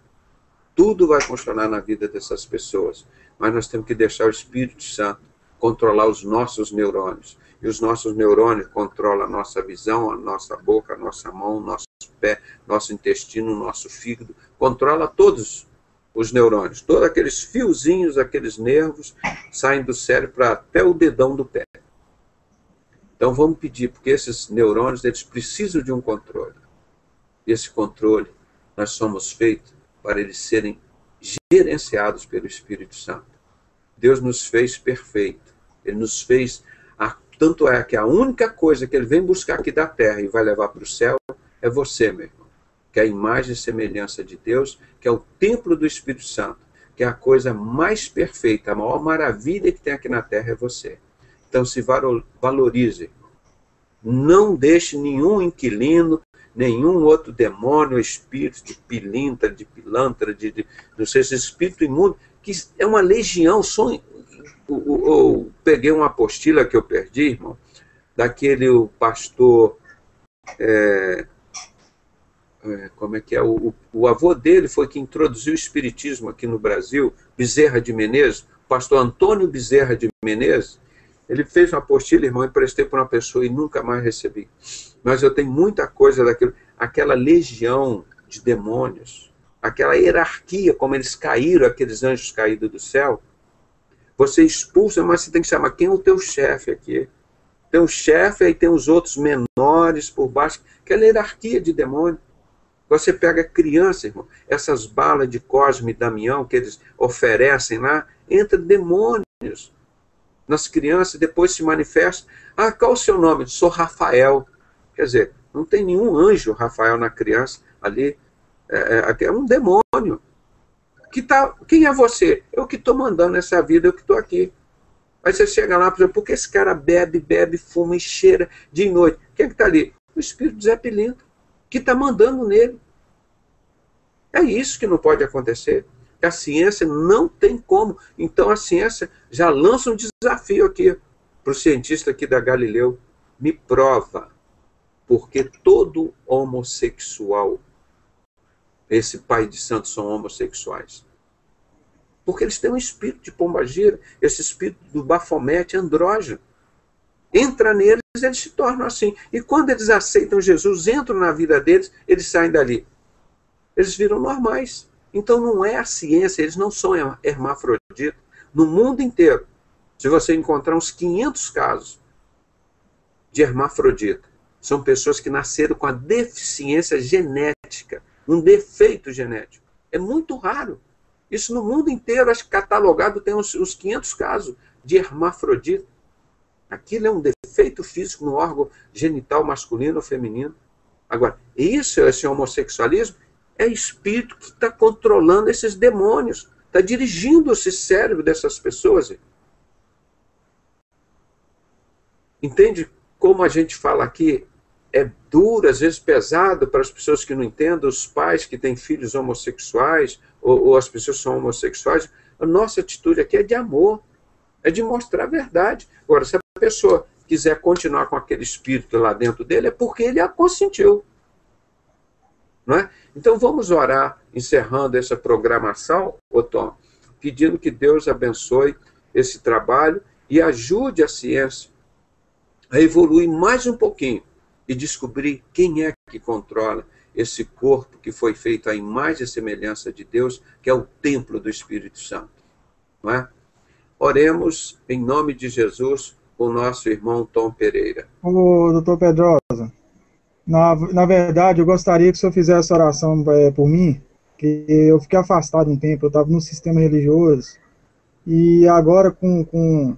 Tudo vai funcionar na vida dessas pessoas. Mas nós temos que deixar o Espírito Santo controlar os nossos neurônios. E os nossos neurônios controlam a nossa visão, a nossa boca, a nossa mão, nosso pé, nosso intestino, nosso fígado. Controla todos os neurônios. Todos aqueles fiozinhos, aqueles nervos, saem do cérebro até o dedão do pé. Então vamos pedir, porque esses neurônios, eles precisam de um controle. E esse controle, nós somos feitos para eles serem gerenciados pelo Espírito Santo. Deus nos fez perfeito. Ele nos fez, tanto é que a única coisa que ele vem buscar aqui da terra e vai levar para o céu é você, meu irmão. Que é a imagem e semelhança de Deus, que é o templo do Espírito Santo, que é a coisa mais perfeita, a maior maravilha que tem aqui na terra é você. Então se valorize. Não deixe nenhum inquilino, nenhum outro demônio, espírito de pilintra, de pilantra, não sei se espírito imundo, que é uma legião. Eu peguei uma apostila que eu perdi, irmão, daquele pastor, como é que é? O avô dele foi que introduziu o espiritismo aqui no Brasil, Bezerra de Menezes, o pastor Antônio Bezerra de Menezes. Ele fez uma apostila, irmão, emprestei para uma pessoa e nunca mais recebi. Mas eu tenho muita coisa daquilo, aquela legião de demônios, aquela hierarquia, como eles caíram, aqueles anjos caídos do céu. Você expulsa, mas você tem que chamar quem é o teu chefe aqui. Tem o chefe, aí tem os outros menores por baixo, aquela hierarquia de demônio. Você pega criança, irmão, essas balas de Cosme e Damião que eles oferecem lá, entra demônios nas crianças, depois se manifesta. Qual é o seu nome? Sou Rafael. Quer dizer, não tem nenhum anjo Rafael na criança ali. É um demônio. Quem é você? Eu que estou mandando essa vida, eu que estou aqui. Aí você chega lá, por exemplo, porque esse cara bebe, fuma e cheira de noite. Quem é que está ali? O espírito do Zé Pilintra, que está mandando nele. É isso que não pode acontecer. A ciência não tem como. Então a ciência já lança um desafio aqui para o cientista aqui da Galileu. Me prova porque todo homossexual, esse pai de santos, são homossexuais. Porque eles têm um espírito de pombagira, esse espírito do Bafomete andrógeno. Entra neles, eles se tornam assim. E quando eles aceitam Jesus, entram na vida deles, eles saem dali. Eles viram normais. Então não é a ciência, eles não são hermafroditas. No mundo inteiro, se você encontrar uns 500 casos de hermafrodita, são pessoas que nasceram com a deficiência genética, um defeito genético. É muito raro. Isso no mundo inteiro, acho que catalogado tem uns 500 casos de hermafrodita. Aquilo é um defeito físico no órgão genital masculino ou feminino. Agora, esse homossexualismo é espírito que está controlando esses demônios, está dirigindo esse cérebro dessas pessoas. Entende como a gente fala aqui? É duro, às vezes pesado para as pessoas que não entendem, os pais que têm filhos homossexuais, ou as pessoas que são homossexuais. A nossa atitude aqui é de amor, é de mostrar a verdade. Agora, se a pessoa quiser continuar com aquele espírito lá dentro dele, é porque ele a consentiu. Não é? Então vamos orar, encerrando essa programação, Tom, pedindo que Deus abençoe esse trabalho e ajude a ciência a evoluir mais um pouquinho e descobrir quem é que controla esse corpo que foi feito à imagem e semelhança de Deus, que é o templo do Espírito Santo. Não é? Oremos em nome de Jesus com o nosso irmão Tom Pereira. Ô, doutor Pedrosa, na verdade, eu gostaria que o senhor fizesse oração por mim, que eu fiquei afastado um tempo, eu estava no sistema religioso, e agora com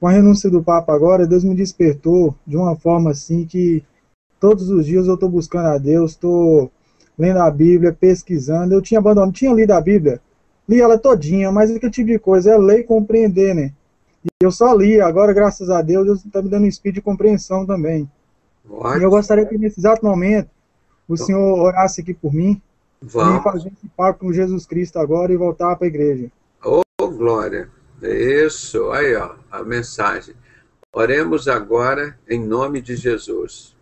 a renúncia do Papa agora, Deus me despertou de uma forma assim que todos os dias eu estou buscando a Deus, estou lendo a Bíblia, pesquisando. Eu tinha abandonado, tinha lido a Bíblia, li ela todinha, mas aquele tipo de coisa é ler e compreender, né? E eu só li, agora graças a Deus, Deus está me dando um espírito de compreensão também. E eu gostaria que nesse exato momento o senhor orasse aqui por mim, para mim fazer esse pacto com Jesus Cristo agora e voltar para a igreja. Oh, glória! Isso, aí ó, a mensagem. Oremos agora em nome de Jesus.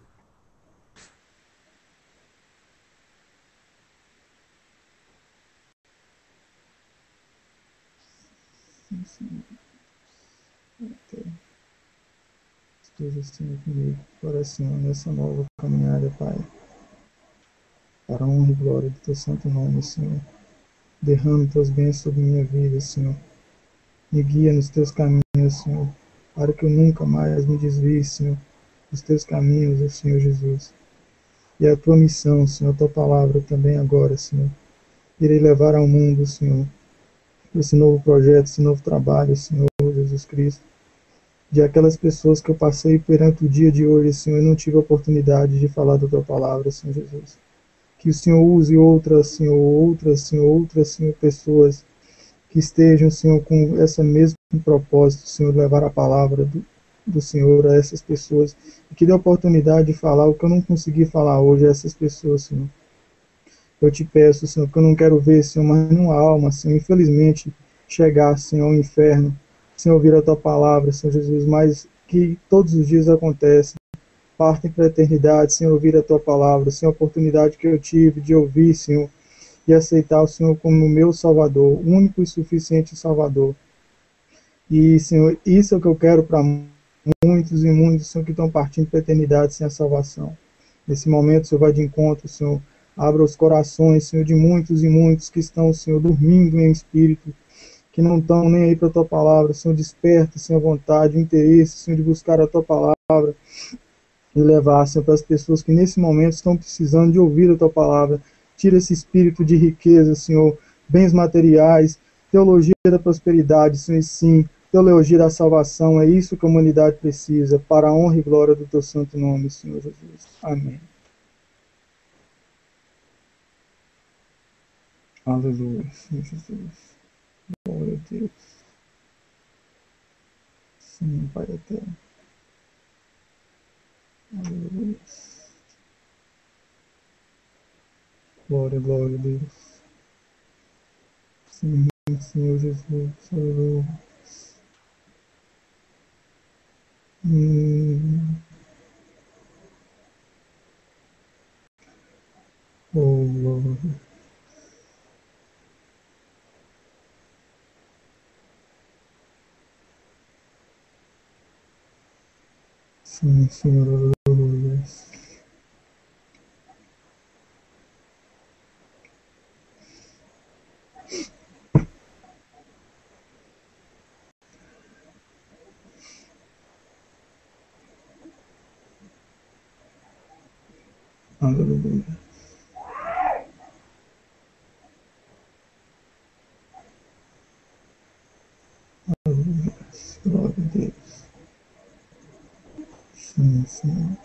Esteja, Senhor, comigo, coração, nessa nova caminhada, Pai. Para a honra e glória do Teu santo nome, Senhor. Derrame Teus bens sobre minha vida, Senhor. Me guia nos Teus caminhos, Senhor, para que eu nunca mais me desvie, Senhor, dos Teus caminhos, Senhor Jesus. E a Tua missão, Senhor, a Tua palavra também agora, Senhor. Irei levar ao mundo, Senhor, esse novo projeto, esse novo trabalho, Senhor Jesus Cristo. De aquelas pessoas que eu passei perante o dia de hoje, Senhor, e não tive a oportunidade de falar da Tua palavra, Senhor Jesus. Que o Senhor use outras, Senhor, pessoas que estejam, Senhor, com esse mesmo propósito, Senhor, levar a palavra do Senhor a essas pessoas, e que dê a oportunidade de falar o que eu não consegui falar hoje a essas pessoas, Senhor. Eu te peço, Senhor, porque eu não quero ver, Senhor, mais nenhuma alma, Senhor, infelizmente, chegar, Senhor, ao inferno, sem ouvir a Tua palavra, Senhor Jesus, mas que todos os dias acontece, partem para a eternidade, sem ouvir a Tua palavra, sem a oportunidade que eu tive de ouvir, Senhor, e aceitar o Senhor como meu Salvador, único e suficiente Salvador. E, Senhor, isso é o que eu quero para muitos e muitos, Senhor, que estão partindo para a eternidade sem a salvação. Nesse momento, o Senhor vai de encontro, Senhor, abra os corações, Senhor, de muitos e muitos que estão, Senhor, dormindo em espírito, que não estão nem aí para a Tua palavra, Senhor, desperta, Senhor, a vontade, o interesse, Senhor, de buscar a Tua palavra e levar, Senhor, para as pessoas que nesse momento estão precisando de ouvir a Tua palavra. Tira esse espírito de riqueza, Senhor, bens materiais, teologia da prosperidade, Senhor, e sim, teologia da salvação. É isso que a humanidade precisa, para a honra e glória do Teu santo nome, Senhor Jesus. Amém. Aleluia, Senhor Jesus. Glória a Deus. Sim, Pai eterno. Aleluia. Glória, glória a Deus. Sim, Senhor Jesus. Aleluia. Oh, glória. Sim, Senhor, aleluia. Aleluia. Aleluia. Glória a Deus. Sim, Senhor.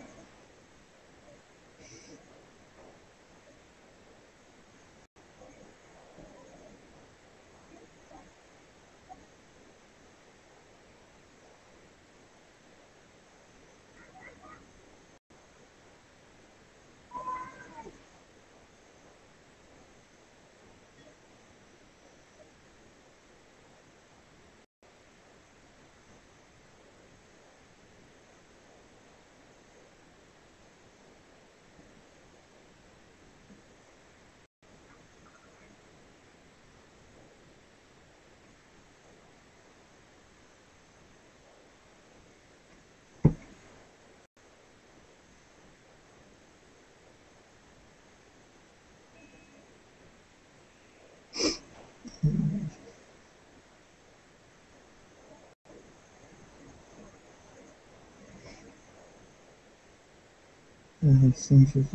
Sim, Jesus.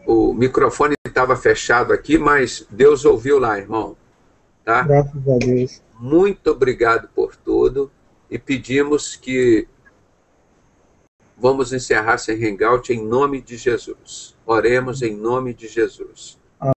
O microfone estava fechado aqui, mas Deus ouviu lá, irmão. Tá? Graças a Deus. Muito obrigado por tudo e pedimos que vamos encerrar esse hangout em nome de Jesus. Oremos em nome de Jesus.